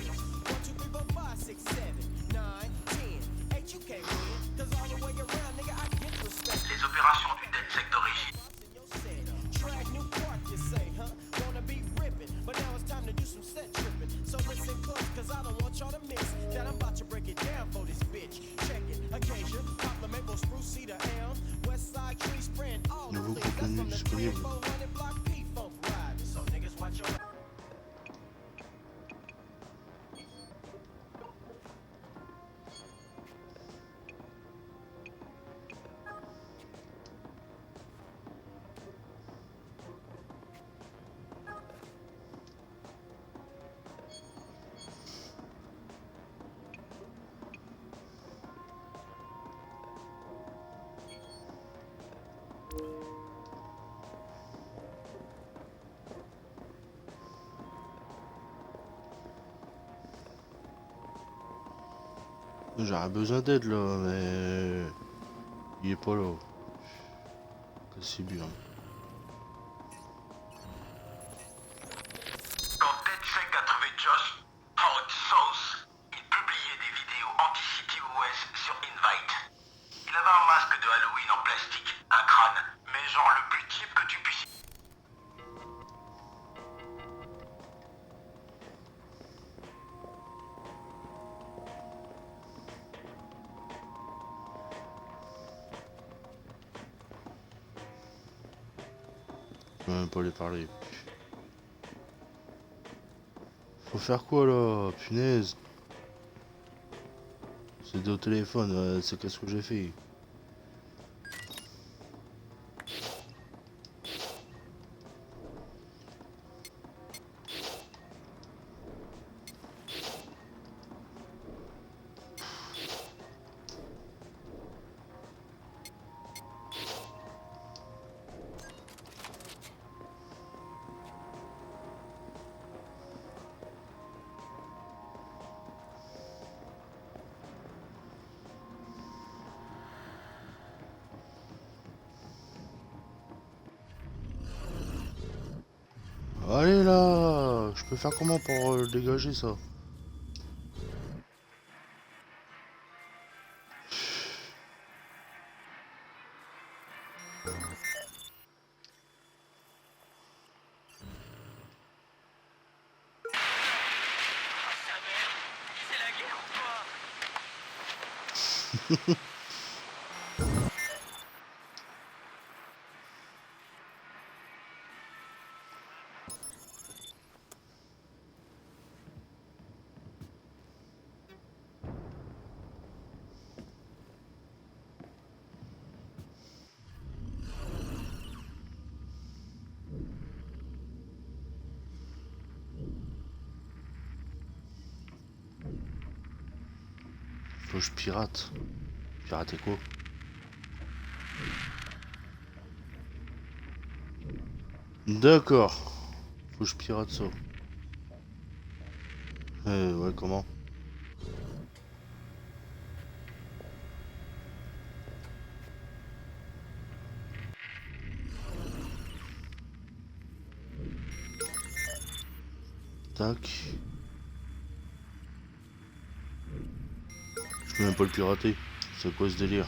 S14: Les opérations du DedSec d'origine.
S15: Drag new park, you say, huh? Wanna be ripping, but now it's time to do some set tripping. So listen close, cause I don't want y'all to miss that I'm about to break it down for this bitch. Check it, occasion, poplar maple, spruce, cedar, elm, west side tree, spraying all the
S1: Nouveau
S15: place. That's
S1: contenu
S15: from the
S1: disponible.
S15: 400 block P-Funk ride. So niggas watch your...
S1: J'aurais besoin d'aide là, mais il est pas là. Que c'est bien.
S14: Quand DedSec a trouvé Josh, Hot Sauce, il publiait des vidéos anti-CTOS sur Invite. Il avait un masque de Halloween en plastique, un crâne, mais genre le plus cheap que tu puisses.
S1: peux même pas les parler. Faut faire quoi là? Punaise. C'est au téléphone, c'est qu'est-ce que j'ai fait? Allez là, je peux faire comment pour dégager ça? Faut que je pirate. Pirater quoi? D'accord. Faut que je pirate ça. Ouais, comment? Tac. Je peux même pas le pirater. C'est quoi ce délire?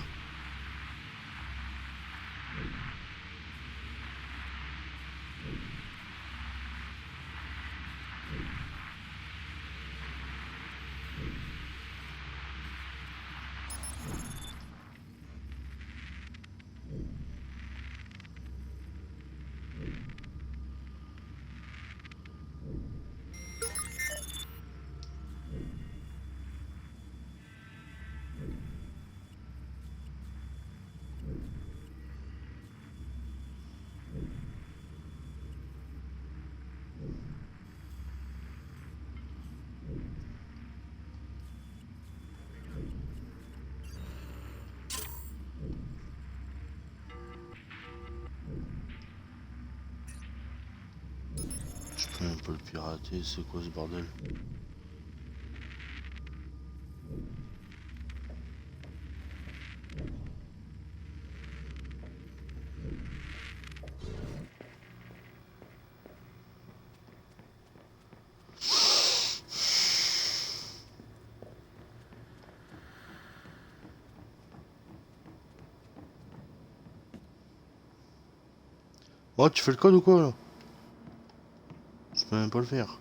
S1: Je peux même pas le pirater, c'est quoi ce bordel? Oh, tu fais le code ou quoi là? Je peux même pas le faire.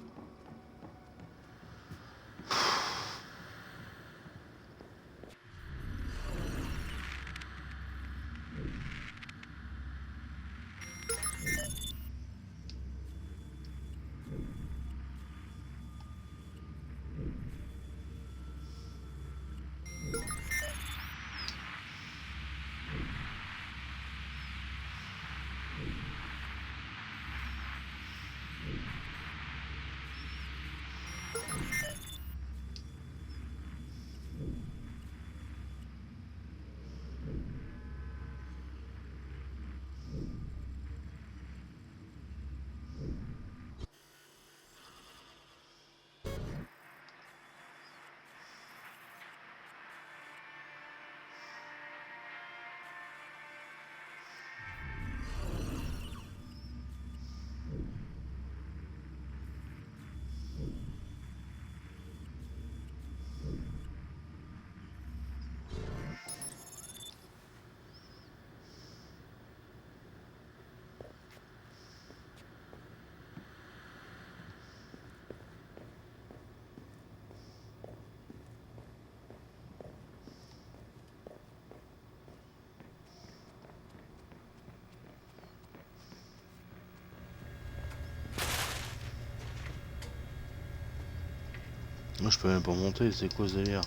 S1: Moi je peux même pas monter, c'est quoi ce délire?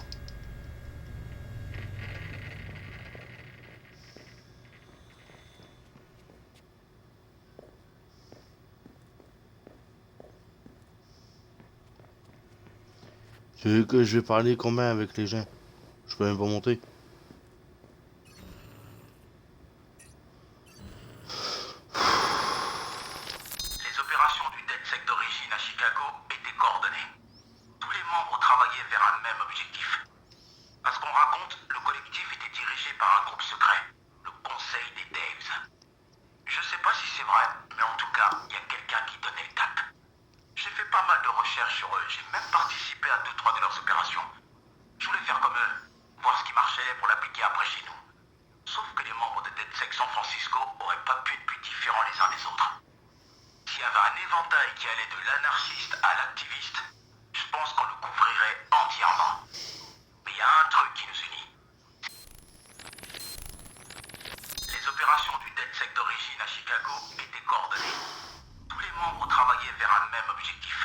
S1: Tu veux que je vais parler combien avec les gens? Je peux même pas monter.
S14: Les opérations du DedSec d'origine à Chicago étaient coordonnées. Tous les membres travaillaient vers un même objectif. À ce qu'on raconte, le collectif était dirigé par un groupe secret, le Conseil des Daves. Je sais pas si c'est vrai, mais en tout cas, il y a quelqu'un qui donnait le cap. J'ai fait pas mal de recherches sur eux, j'ai même participé à 2-3 de leurs opérations. Je voulais faire comme eux, voir ce qui marchait pour l'appliquer après chez nous. Sauf que les membres de DedSec San Francisco auraient pas pu être plus différents les uns des autres. S'il y avait un éventail qui allait de l'anarchiste à l'activiste, je pense qu'on le couvrirait entièrement. Mais il y a un truc qui nous unit. Les opérations du DedSec d'origine à Chicago étaient coordonnées. Tous les membres travaillaient vers un même objectif.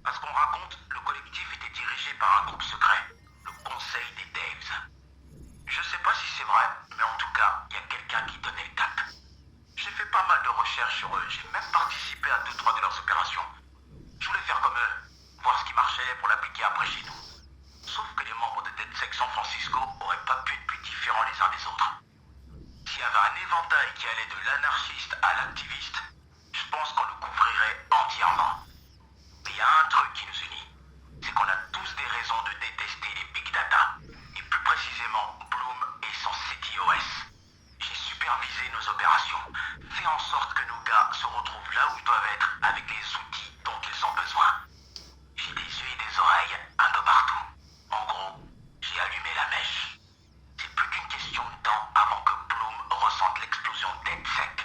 S14: À ce qu'on raconte, le collectif était dirigé par un groupe secret, le Conseil des Daves. Je sais pas si c'est vrai, mais en tout cas, il y a quelqu'un qui donnait le cap. J'ai fait pas mal de recherches sur eux, j'ai même participé à 2-3 de leurs opérations. Je voulais faire comme eux, voir ce qui marchait pour l'appliquer après chez nous. Sauf que les membres de DedSec San Francisco auraient pas pu être plus différents les uns des autres. S'il y avait un éventail qui allait de l'anarchiste à l'activiste, je pense qu'on le couvrirait entièrement. Mais il y a un truc qui nous unit, c'est qu'on a tous des raisons de détester les big data, et plus précisément Bloom et son CTOS. J'ai supervisé nos opérations, fait en sorte que nos gars se retrouvent là où ils doivent être, avec les outils dont ils ont besoin. J'ai des yeux et des oreilles un peu partout. En gros, j'ai allumé la mèche. C'est plus qu'une question de temps avant que Bloom ressente l'explosion DedSec.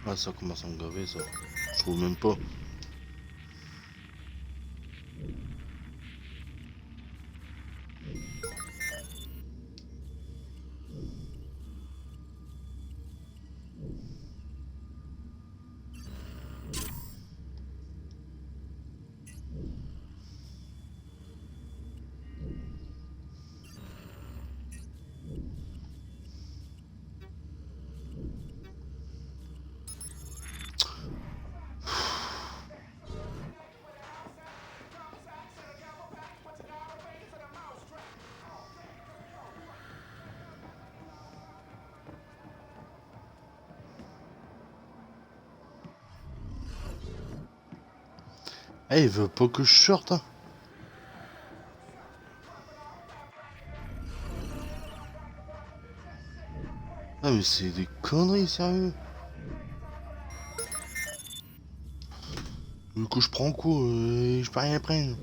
S1: Ah, ça commence à me gaver, ça. Je trouve même pas. Eh, il veut pas que je sorte, hein. Ah, mais c'est des conneries, sérieux. Du coup, je prends quoi je peux rien prendre.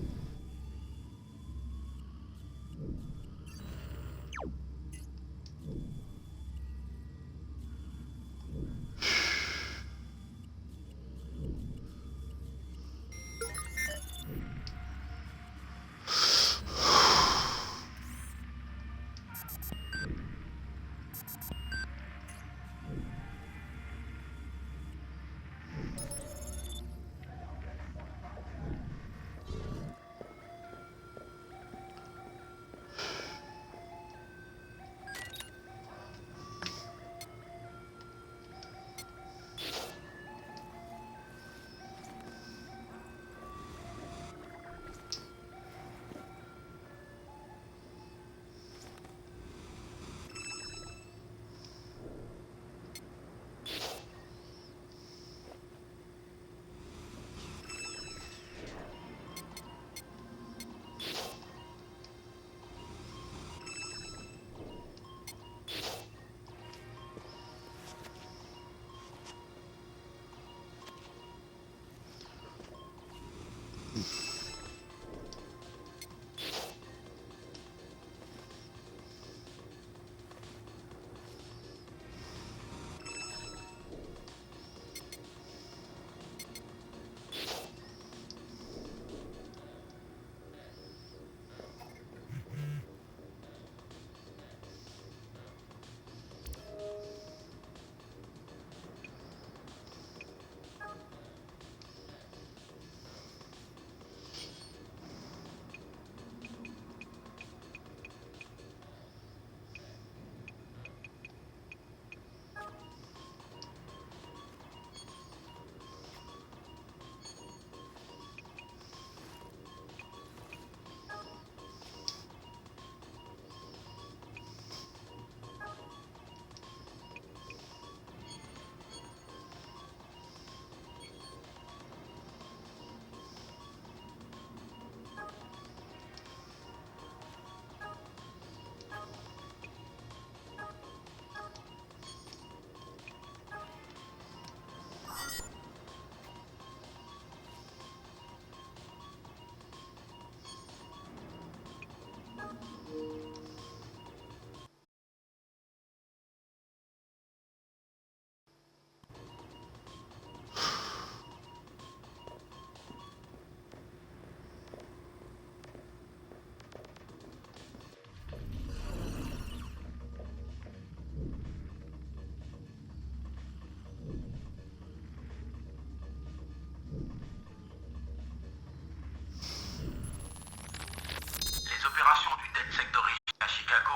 S14: Les opérations du DedSec d'origine à Chicago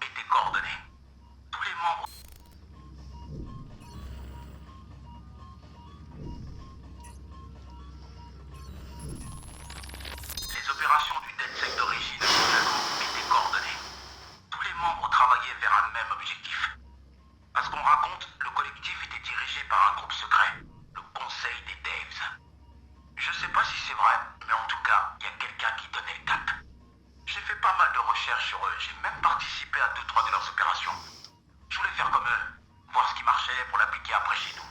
S14: étaient coordonnées. Tous les membres... Les opérations du DedSec d'origine à Chicago étaient coordonnées. Tous les membres travaillaient vers un même objectif. À ce qu'on raconte, le collectif était dirigé par un groupe secret, le Conseil des Daves. Je sais pas si c'est vrai, mais en tout cas, il y a quelqu'un qui donnait le cap. J'ai fait pas mal de recherches sur eux, j'ai même participé à 2-3 de leurs opérations. Je voulais faire comme eux, voir ce qui marchait pour l'appliquer après chez nous.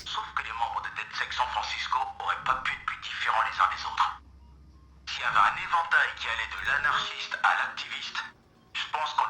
S14: Sauf que les membres de DedSec San Francisco auraient pas pu être plus différents les uns des autres. S'il y avait un éventail qui allait de l'anarchiste à l'activiste, je pense qu'on...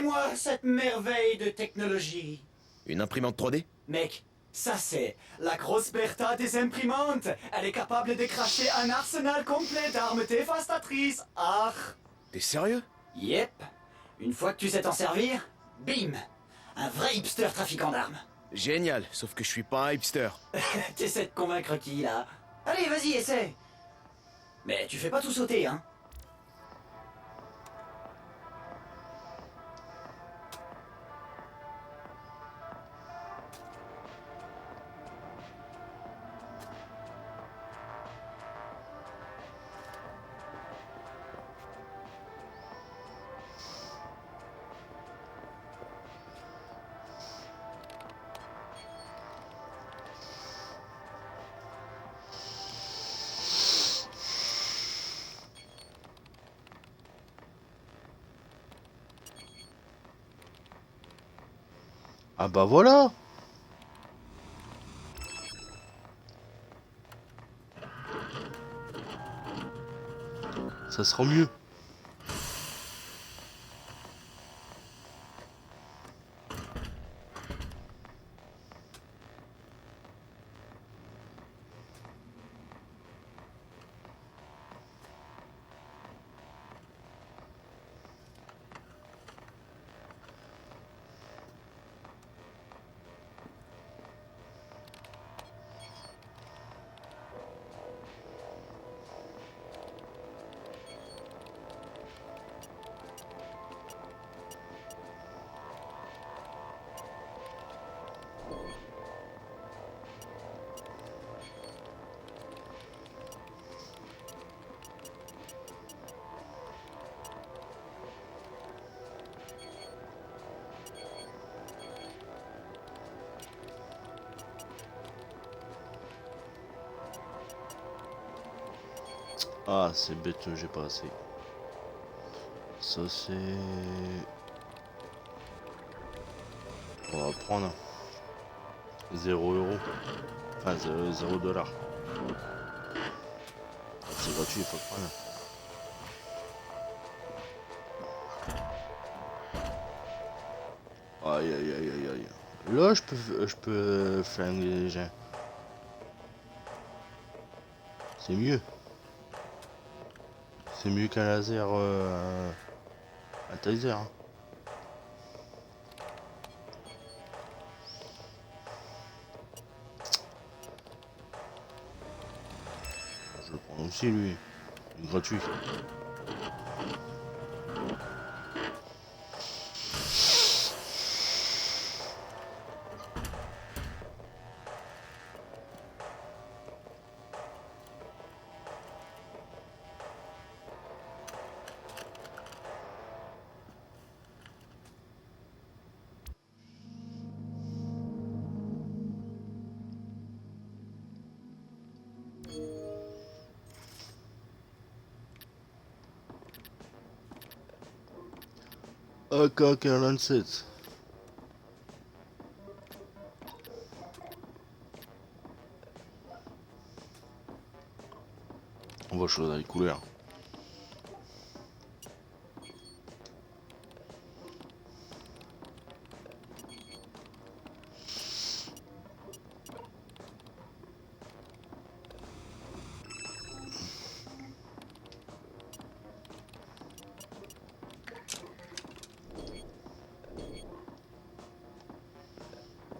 S7: montrez-moi cette merveille de technologie.
S2: Une imprimante 3D?
S7: Mec, ça c'est la grosse Bertha des imprimantes. Elle est capable de cracher un arsenal complet d'armes dévastatrices. Ah.
S2: T'es sérieux?
S7: Yep. Une fois que tu sais t'en servir, bim. Un vrai hipster trafiquant d'armes.
S2: Génial, sauf que je suis pas un hipster.
S7: T'essaies de convaincre qui, là? Allez, vas-y, essaie. Mais tu fais pas tout sauter, hein?
S1: Ah bah voilà. Ça sera mieux. Ah, c'est bête, j'ai pas assez. Ça, c'est... On va prendre 0 €. Enfin, 0 $. C'est gratuit, il faut prendre. Aïe, aïe, aïe, aïe, aïe. Là, je peux flinguer les gens. C'est mieux. C'est mieux qu'un laser, un taser. Hein. Je le prends aussi, lui. Il est gratuit. AK-47. On va choisir les couleurs.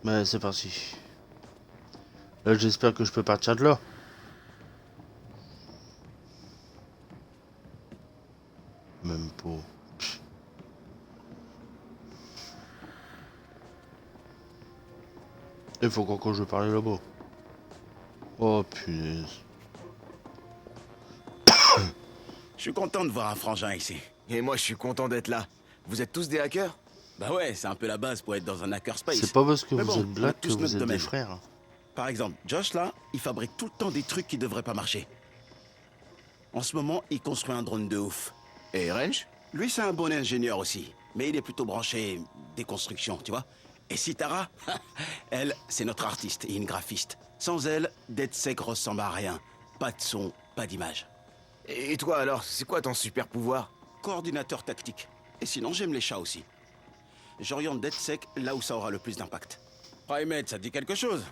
S1: Mais c'est parti. Là, j'espère que je peux partir de là. Même pas. Il faut encore que je parle là-bas. Oh punaise.
S8: Je suis content de voir un frangin ici.
S2: Et moi, je suis content d'être là. Vous êtes tous des hackers?
S8: Bah ouais, c'est un peu la base pour être dans un hackerspace.
S1: C'est pas parce que
S8: Mais
S1: vous
S8: bon,
S1: êtes
S8: on a
S1: black que
S8: tous
S1: vous
S8: notre
S1: êtes des
S8: domaine.
S1: frères.
S8: Par exemple, Josh là, il fabrique tout le temps des trucs qui devraient pas marcher. En ce moment, il construit un drone de ouf.
S2: Et Wrench?
S8: Lui, c'est un bon ingénieur aussi, mais il est plutôt branché déconstruction, tu vois. Et Sitara, elle, c'est notre artiste et une graphiste. Sans elle, DeadSec ressemble à rien. Pas de son, pas d'image.
S2: Et toi alors, c'est quoi ton super pouvoir?
S8: Coordinateur tactique. Et sinon, j'aime les chats aussi. j'oriente DedSec là où ça aura le plus d'impact. Primate, ça te dit quelque chose?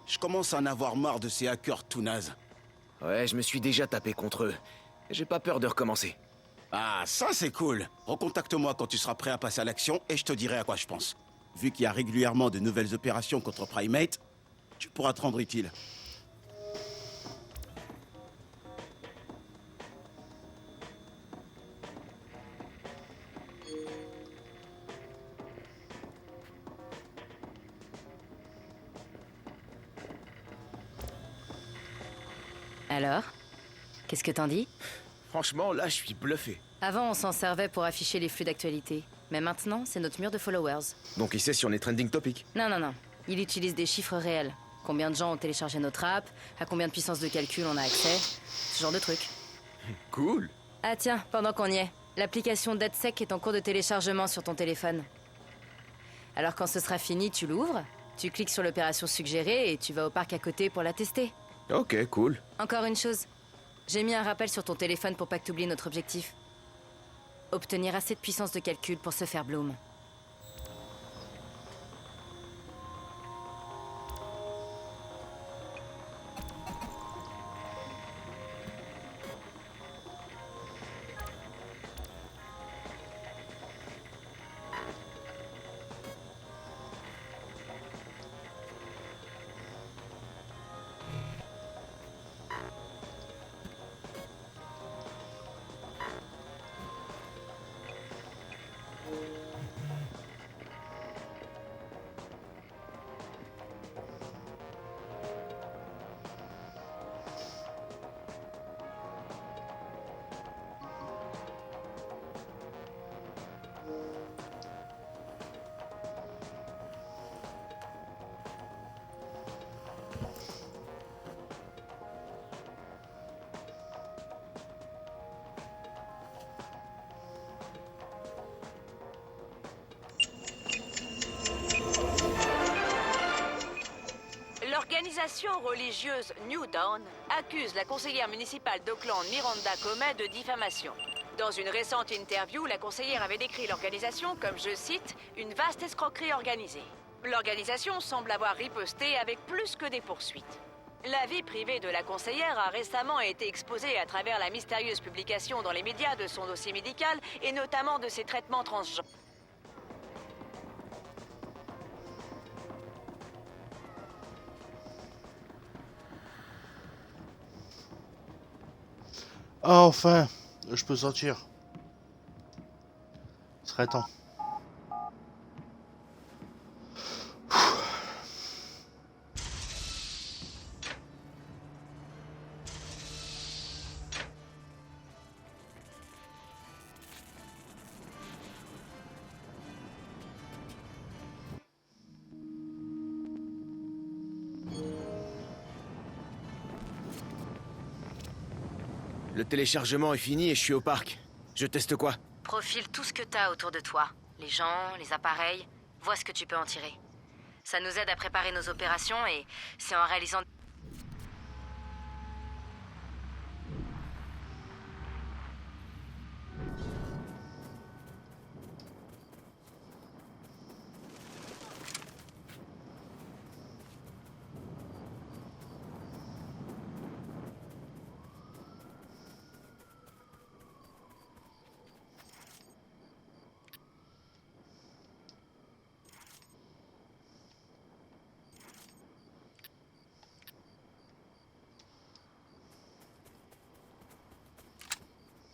S8: Je commence à en avoir marre de ces hackers tout nazes.
S2: Ouais, je me suis déjà tapé contre eux. J'ai pas peur de recommencer.
S8: Ah, ça c'est cool. Recontacte-moi quand tu seras prêt à passer à l'action et je te dirai à quoi je pense. Vu qu'il y a régulièrement de nouvelles opérations contre Primate, tu pourras te rendre utile.
S6: Alors? Qu'est-ce que t'en dis?
S2: Franchement, là, je suis bluffé.
S6: Avant, on s'en servait pour afficher les flux d'actualité. Mais maintenant, c'est notre mur de followers.
S2: Donc il sait si on est trending topic.
S6: Non, non, non. Il utilise des chiffres réels. Combien de gens ont téléchargé notre app, à combien de puissance de calcul on a accès, ce genre de trucs.
S2: Cool.
S6: Ah tiens, pendant qu'on y est, l'application DedSec est en cours de téléchargement sur ton téléphone. Alors quand ce sera fini, tu l'ouvres, tu cliques sur l'opération suggérée et tu vas au parc à côté pour la tester.
S2: Ok, cool.
S6: Encore une chose. J'ai mis un rappel sur ton téléphone pour pas que t'oublies notre objectif. Obtenir assez de puissance de calcul pour se faire bloom. L'organisation religieuse New Dawn accuse la conseillère municipale d'Oakland, Miranda Comet, de diffamation. Dans une récente interview, la conseillère avait décrit l'organisation comme, je cite, une vaste escroquerie organisée. L'organisation semble avoir riposté avec plus que des poursuites. La vie privée de la conseillère a récemment été exposée à travers la mystérieuse publication dans les médias de son dossier médical et notamment de ses traitements transgenres.
S1: Ah, enfin, je peux sortir. Ce serait temps.
S2: Le téléchargement est fini et je suis au parc. Je teste quoi?
S6: Profile tout ce que t'as autour de toi. Les gens, les appareils. Vois ce que tu peux en tirer. Ça nous aide à préparer nos opérations et c'est en réalisant...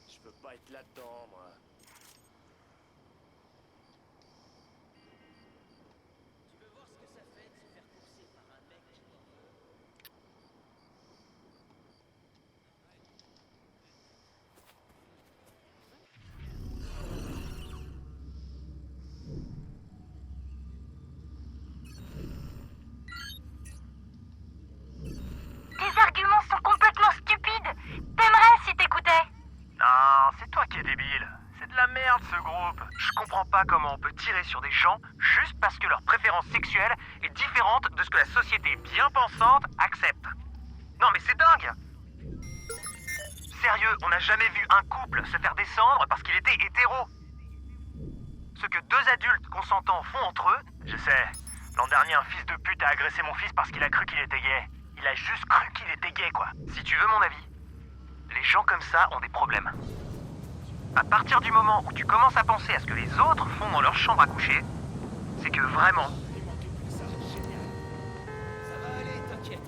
S15: Je peux pas être là-dedans, moi.
S3: Tu veux voir ce que ça fait de se faire courser par un mec qui...
S16: Tes arguments sont complètement stupides. T'aimerais si t'écoutais.
S17: Non, c'est toi qui es débile. C'est de la merde ce groupe. Je comprends pas comment on peut tirer sur des gens juste parce que leur préférence sexuelle est différente de ce que la société bien pensante accepte. Non mais c'est dingue. Sérieux, on n'a jamais vu un couple se faire descendre parce qu'il était hétéro. Ce que deux adultes consentants font entre eux, je sais. L'an dernier, un fils de pute a agressé mon fils parce qu'il a cru qu'il était gay. Il a juste cru qu'il était gay, quoi. Si tu veux mon avis, les gens comme ça ont des problèmes. À partir du moment où tu commences à penser à ce que les autres font dans leur chambre à coucher, c'est que vraiment...
S3: Ça va aller, t'inquiète.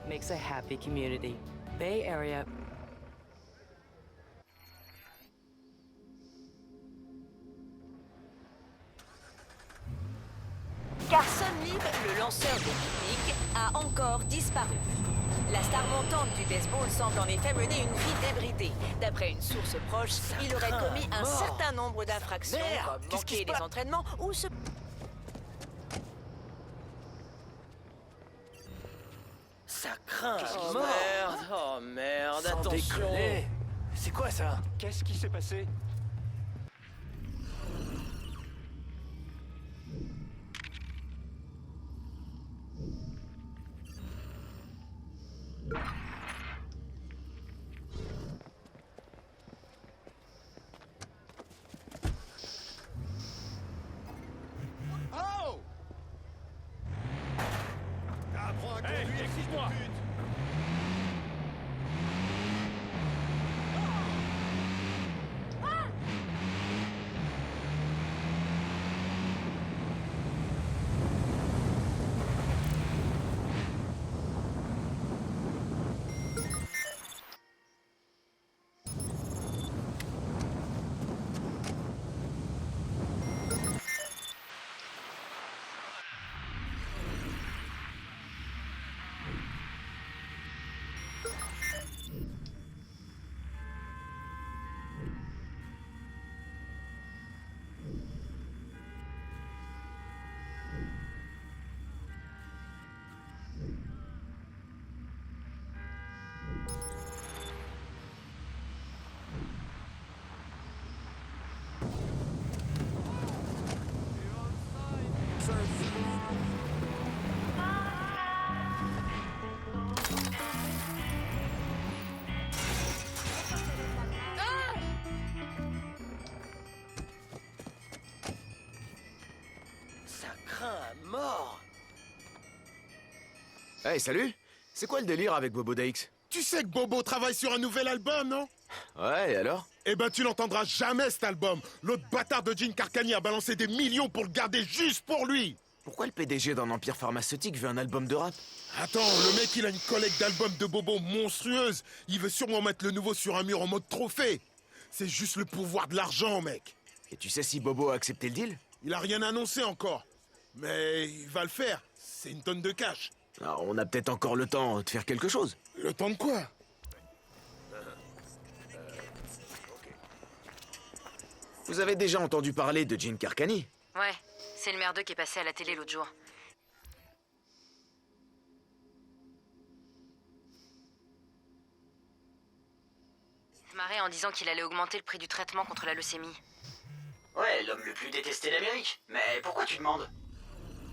S18: Makes a happy community. Bay Area.
S5: Carson Lee, le lanceur des pique-niques, a encore disparu. La star montante du baseball semble en effet mener une vie débridée. D'après une source proche, il aurait commis un certain nombre d'infractions, comme manquer les entraînements ou se...
S3: Ça craint.
S11: Qu'est-ce qui se
S3: Oh
S11: passe
S3: merde, oh merde,
S11: Sans
S3: attention.
S11: déconner. C'est quoi ça? Qu'est-ce qui s'est passé?
S9: Oh! T'apprends à
S11: Hey,
S9: conduire,
S11: excuse-moi.
S3: Ça craint à mort.
S4: Hey, salut! C'est quoi le délire avec Bobo Dakes?
S19: Tu sais que Bobo travaille sur un nouvel album, non?
S4: Ouais, et alors?
S19: Eh ben, tu l'entendras jamais, cet album. L'autre bâtard de Gene Carcani a balancé des millions pour le garder juste pour lui.
S4: Pourquoi le PDG d'un empire pharmaceutique veut un album de rap?
S19: Attends, le mec, il a une collecte d'albums de Bobo monstrueuse. Il veut sûrement mettre le nouveau sur un mur en mode trophée. C'est juste le pouvoir de l'argent, mec.
S4: Et tu sais si Bobo a accepté le deal?
S19: Il a rien annoncé encore. Mais il va le faire. C'est une tonne de cash.
S4: Alors, on a peut-être encore le temps de faire quelque chose.
S19: Le temps de quoi?
S4: Vous avez déjà entendu parler de Gene Carcani?
S6: Ouais, c'est le merdeux qui est passé à la télé l'autre jour. Il se marrait en disant qu'il allait augmenter le prix du traitement contre la leucémie.
S7: Ouais, l'homme le plus détesté d'Amérique. Mais pourquoi tu demandes?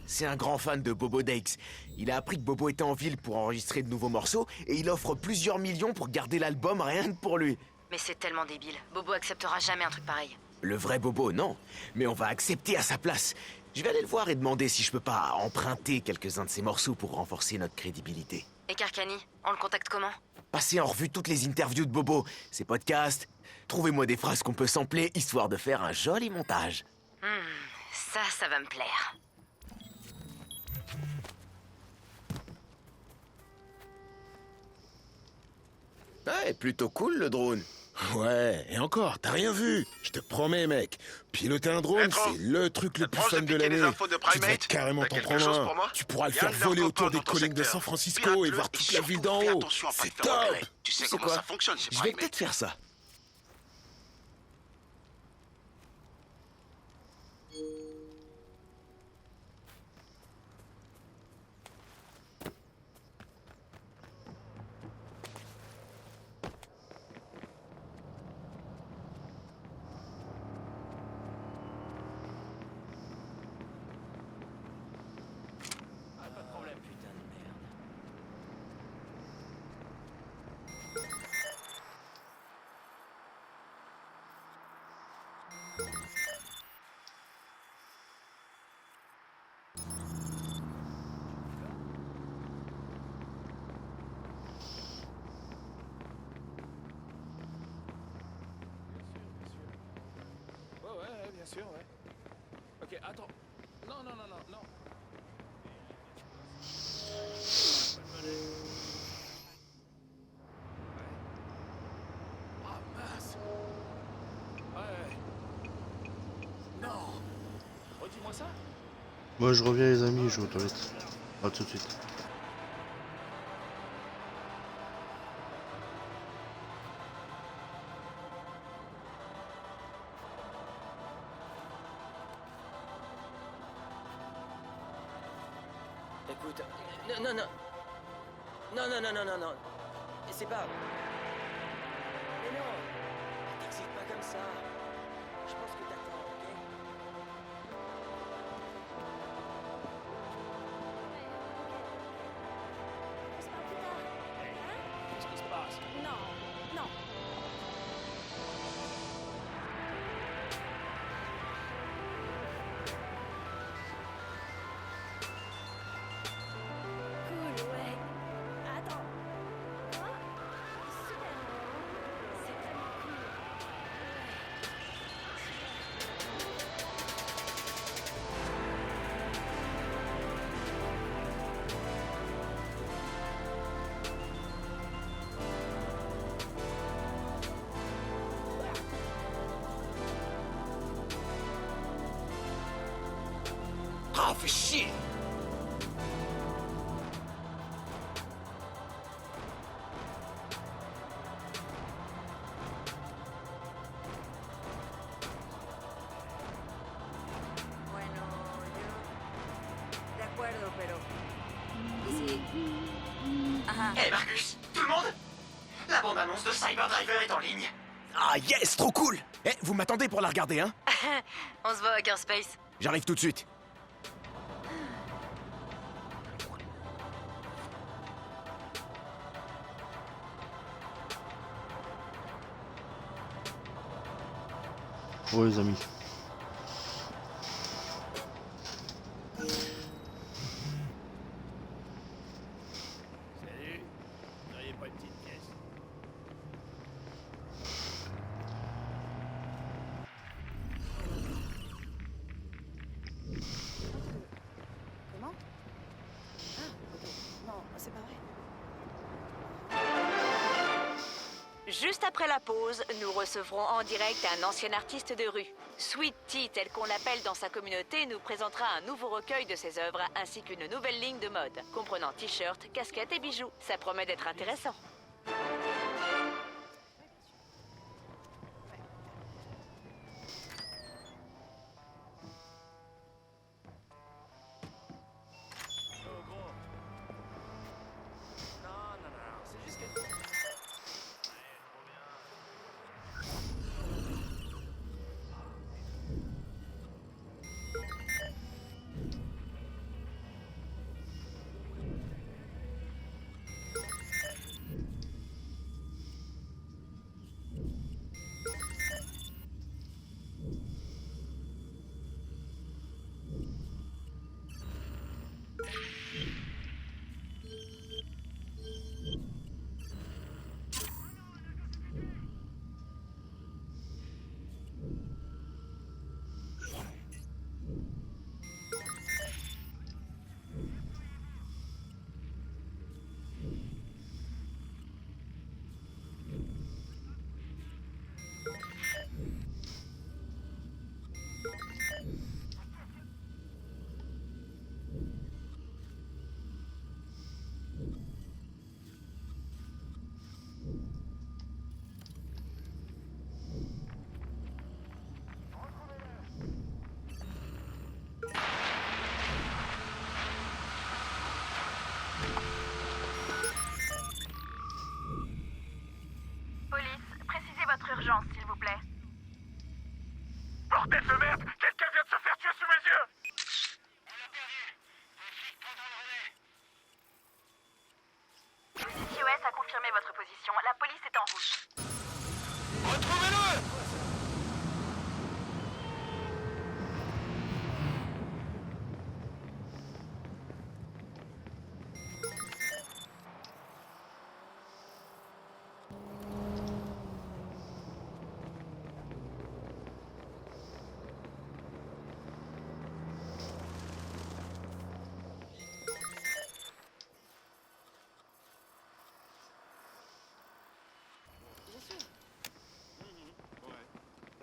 S4: C'est un grand fan de Bobo Dakes. Il a appris que Bobo était en ville pour enregistrer de nouveaux morceaux et il offre plusieurs millions pour garder l'album rien que pour lui.
S6: Mais c'est tellement débile. Bobo acceptera jamais un truc pareil.
S4: Le vrai Bobo, non. Mais on va accepter à sa place. Je vais aller le voir et demander si je peux pas emprunter quelques-uns de ses morceaux pour renforcer notre crédibilité.
S6: Et Carcani, on le contacte comment?
S4: Passez en revue toutes les interviews de Bobo, ses podcasts. Trouvez-moi des phrases qu'on peut sampler, histoire de faire un joli montage.
S6: Ça va me plaire.
S4: Ouais, plutôt cool le drone.
S19: Ouais, et encore, t'as rien vu. Je te promets, mec. Piloter un drone, c'est le truc le plus fun de l'année. Tu devrais carrément t'en prendre un. Tu pourras le faire voler autour des collines de San Francisco et voir toute la ville d'en haut. C'est top.
S8: Tu sais
S4: C'est
S8: comment
S4: quoi?
S8: ça fonctionne, ces
S4: Je vais
S8: primates.
S4: peut-être faire ça.
S2: bien sûr, ouais. Ok, attends. Non, non, non, non, non. Ah, mince. Ouais. Non. Redis-moi ça.
S1: Moi je reviens les amis, je vais aux toilettes. À tout de suite.
S3: Écoute, non, non, non. Non, non, non, non, non, non. C'est pas... Mais non. T'excites pas comme ça. Je pense que t'as tort, ok?
S2: Qu'est-ce qui se passe?
S5: Non, non. Cool, ouais. Attends. Quoi? Super. C'est vraiment cool.
S4: Ah, fais chier!
S6: Bueno, yo... De acuerdo, pero... ¿Y si...? Ajá.
S7: Hé Marcus, tout le monde? La bande-annonce de Cyberdriver est en ligne.
S4: Ah yes, trop cool! Eh, vous m'attendez pour la regarder, hein?
S6: On se voit à Hacker Space.
S4: J'arrive tout de suite.
S1: Ouais les amis.
S2: Salut. Vous n'auriez pas une petite pièce?
S5: Comment? Ah, ok. Non, c'est pas vrai.
S6: Juste après la pause, nous recevrons en direct un ancien artiste de rue. Sweet Tea, tel qu'on l'appelle dans sa communauté, nous présentera un nouveau recueil de ses œuvres ainsi qu'une nouvelle ligne de mode, comprenant t-shirts, casquettes et bijoux. Ça promet d'être intéressant.
S2: Non, non, non, c'est juste que...
S16: urgence, s'il vous plaît.
S17: Bordel de merde! Quelqu'un vient de se faire tuer sous mes yeux!
S16: CTOS a confirmé votre position. La police est en route.
S17: Retrouvez-le!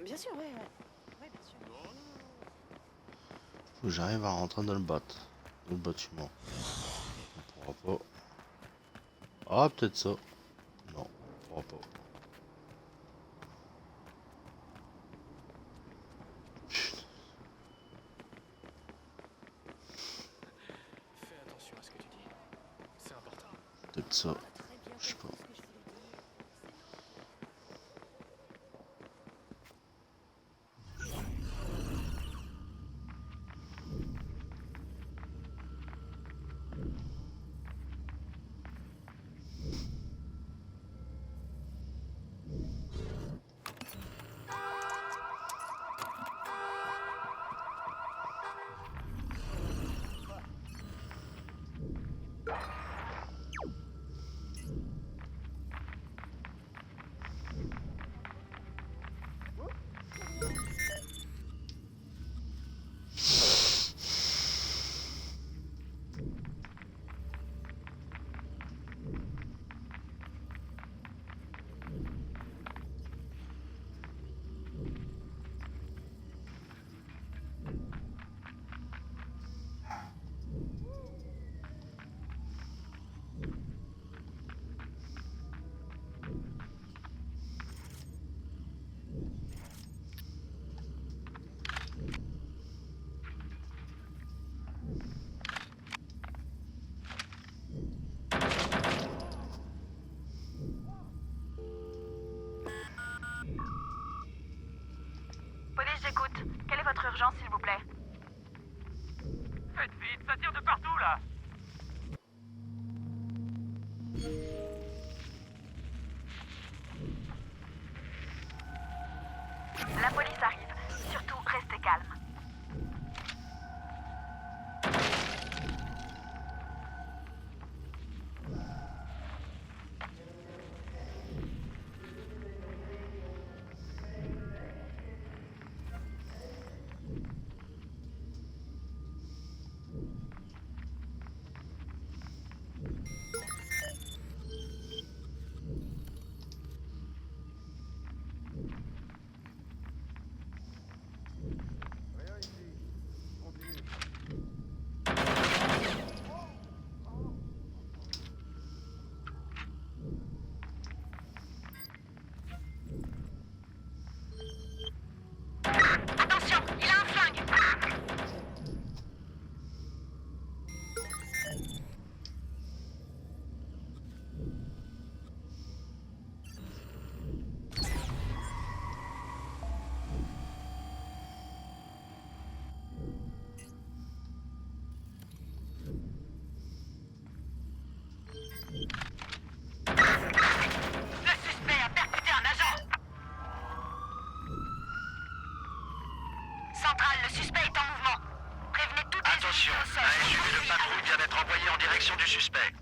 S6: Bien sûr, ouais. Ouais, bien sûr.
S1: Faut que j'arrive à rentrer dans le bâtiment. On pourra pas. Ah, peut-être ça. Non, on pourra pas.
S2: Fais attention à ce que tu dis. C'est important.
S1: Peut-être ça. Je sais pas.
S16: Police, j'écoute. Quelle est votre urgence, s'il vous plaît?
S17: Faites vite, ça tire de partout là.
S16: La police arrive. Surtout, restez calme. Attention, il a un flingue. Le suspect a percuté un agent. Centrale, le suspect est en mouvement. Prévenez toutes les
S14: Attention,
S16: unités au sol.
S14: un SUV de patrouille vient d'être envoyé en direction du suspect.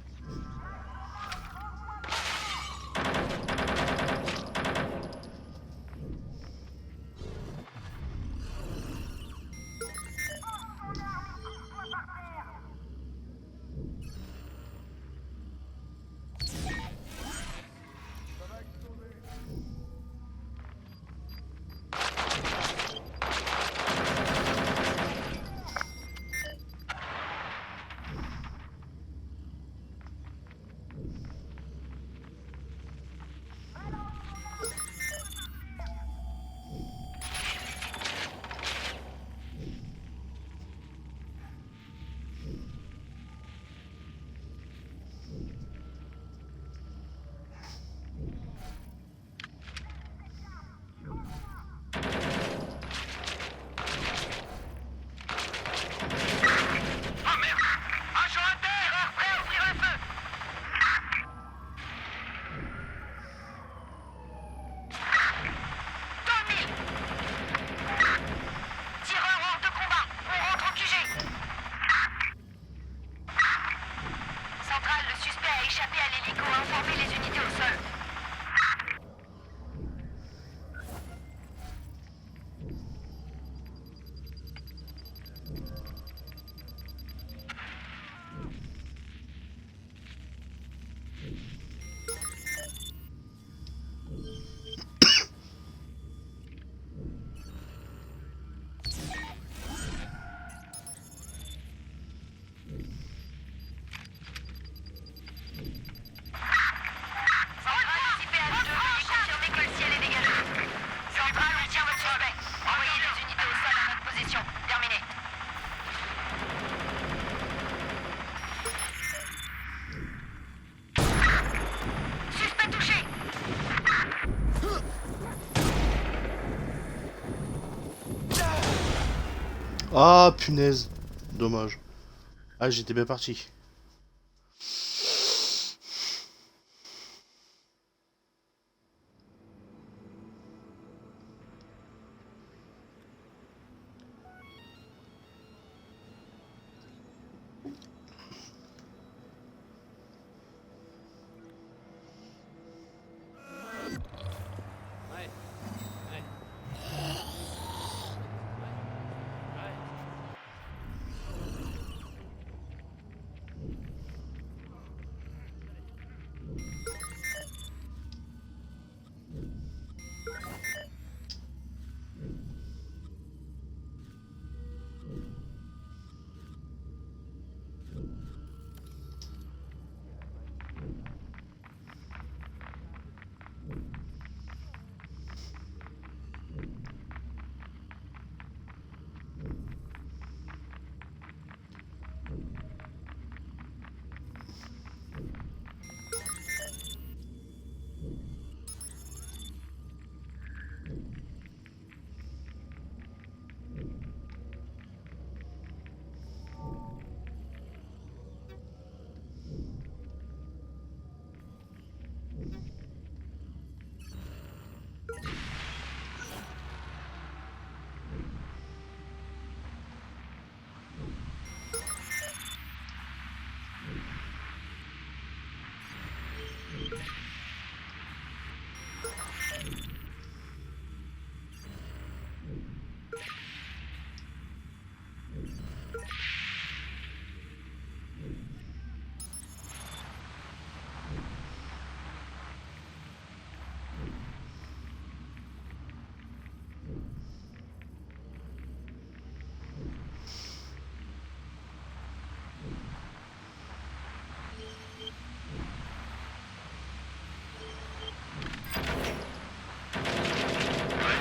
S1: Ah, punaise. Dommage. Ah, j'étais bien parti.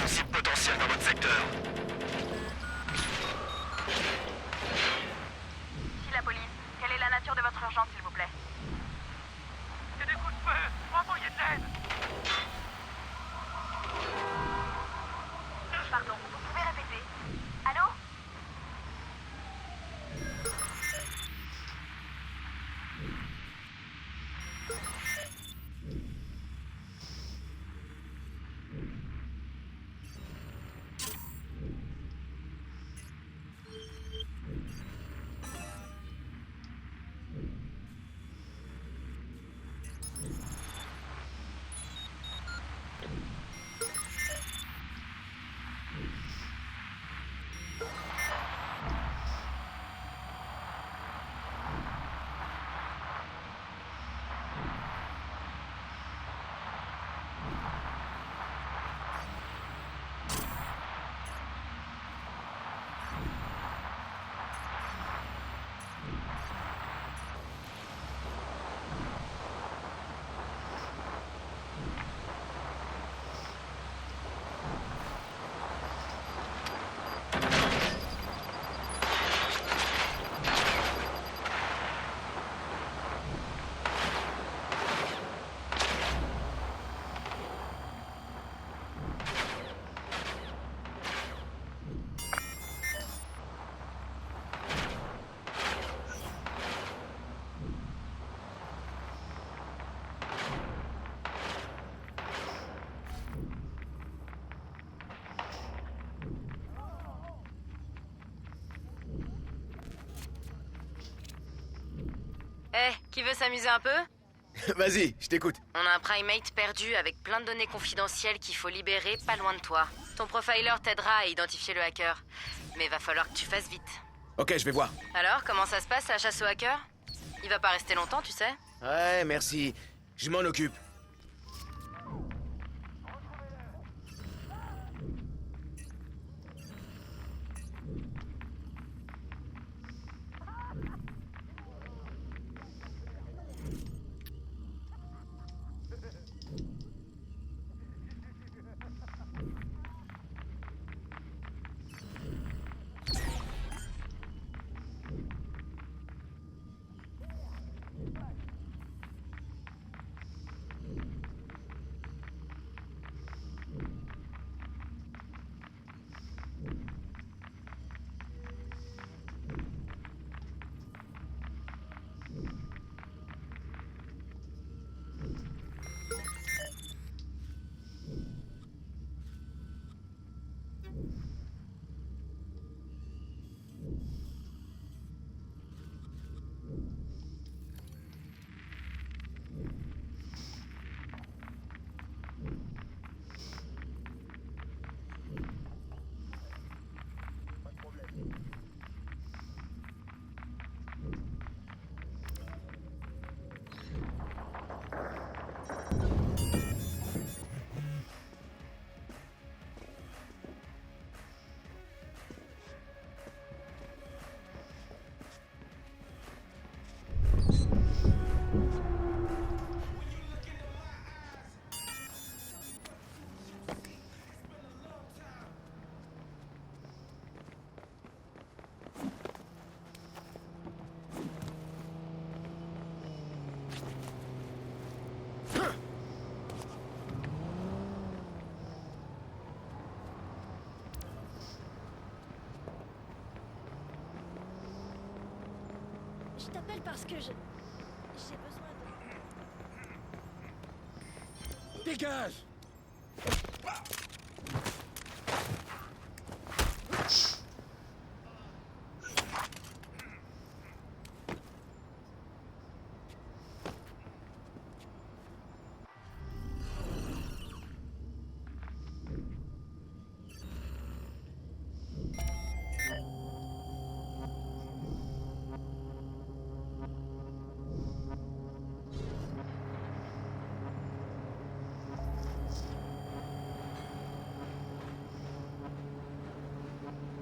S14: Cible potentielle dans votre secteur.
S16: Ici la police. Quelle est la nature de votre urgence, s'il vous plaît?
S17: C'est des coups de feu. Envoyez de l'aide.
S16: Pardon, vous pouvez répéter? Allô?
S6: Eh, qui veut s'amuser un peu?
S4: Vas-y, je t'écoute.
S6: On a un primate perdu avec plein de données confidentielles qu'il faut libérer pas loin de toi. Ton profiler t'aidera à identifier le hacker. Mais va falloir que tu fasses vite.
S4: Ok, je vais voir.
S6: Alors, comment ça se passe la chasse au hacker? Il va pas rester longtemps, tu sais?
S4: Ouais, merci. Je m'en occupe.
S16: t'appelle parce que j'ai besoin de...
S19: Dégage!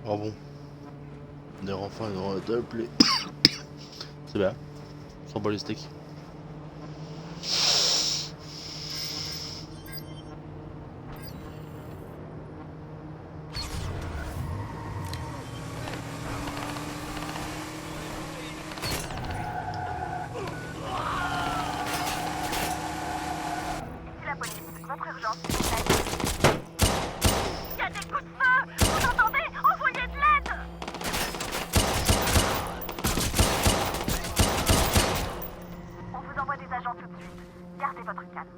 S1: Ah bon. On est enfin dans la double. C'est bien. Sans bol les steaks.
S16: C'est la police. Votre urgence, s'il vous plaît. Il y a des coups de feu! Vous entendez? Envoyez de l'aide! On vous envoie des agents tout de suite. Gardez votre calme.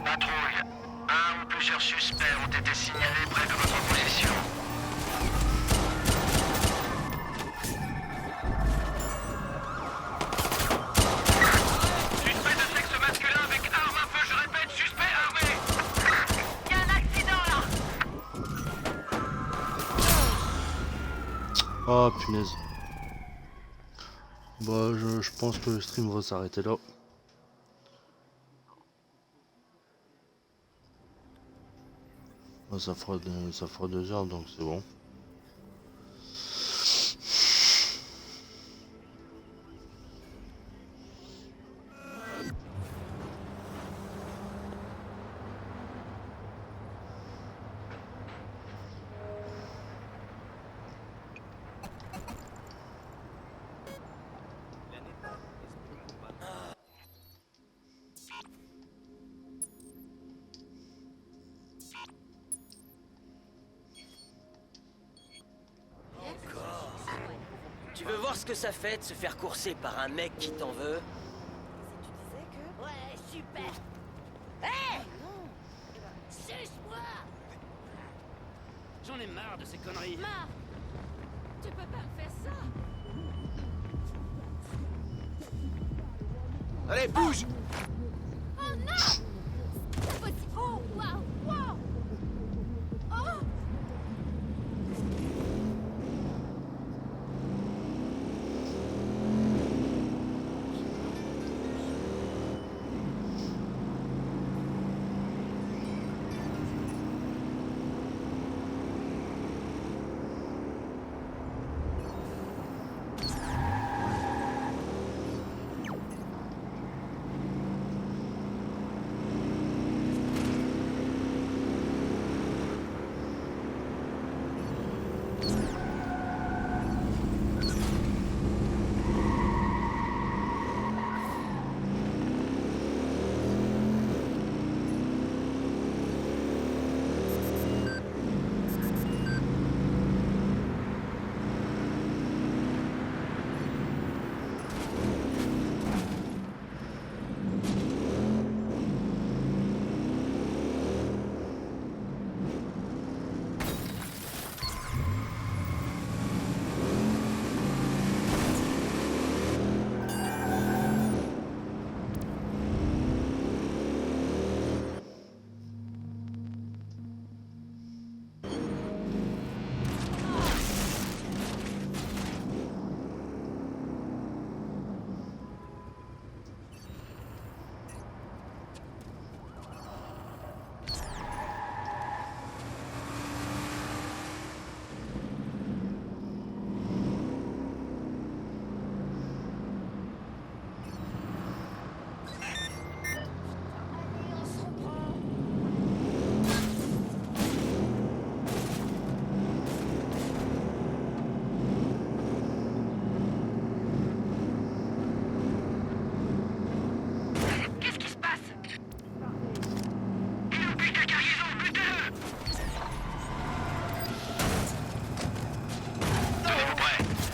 S14: Patrouille. Un ou plusieurs suspects ont été signalés près de votre position. Suspect de sexe masculin avec arme à feu, je répète, suspect armé. Il y a un accident là.
S1: Ah punaise. Bah je pense que le stream va s'arrêter là. Bah, ça fera 2 heures donc c'est bon.
S3: Tu veux voir ce que ça fait de se faire courser par un mec qui t'en veut?
S16: Ouais, super! Hé! Suce-moi!
S12: J'en ai marre de ces conneries.
S16: Marre! Tu peux pas me faire ça!
S4: Allez, bouge!
S16: Oh non! C'est possible! Oh, waouh! Wow! Oh!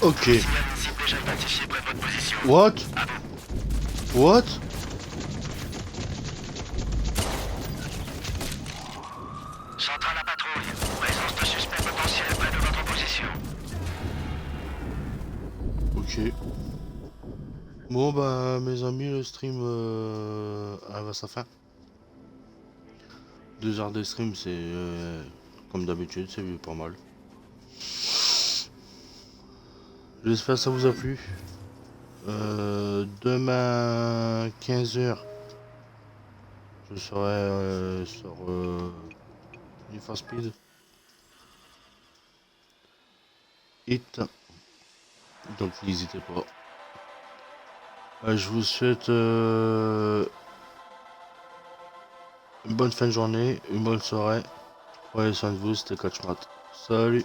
S1: Ok. What? What?
S14: Centrale à patrouille. Présence de suspect potentiel près de votre position.
S1: Ok. Bon bah mes amis, le stream arrive à sa fin. 2 heures de stream, c'est comme d'habitude, c'est pas mal. J'espère que ça vous a plu. Demain 15h, je serai sur Need for Speed Hit. Donc n'hésitez pas. Je vous souhaite une bonne fin de journée, une bonne soirée. Prenez soin de vous, c'était Coachmat. Salut!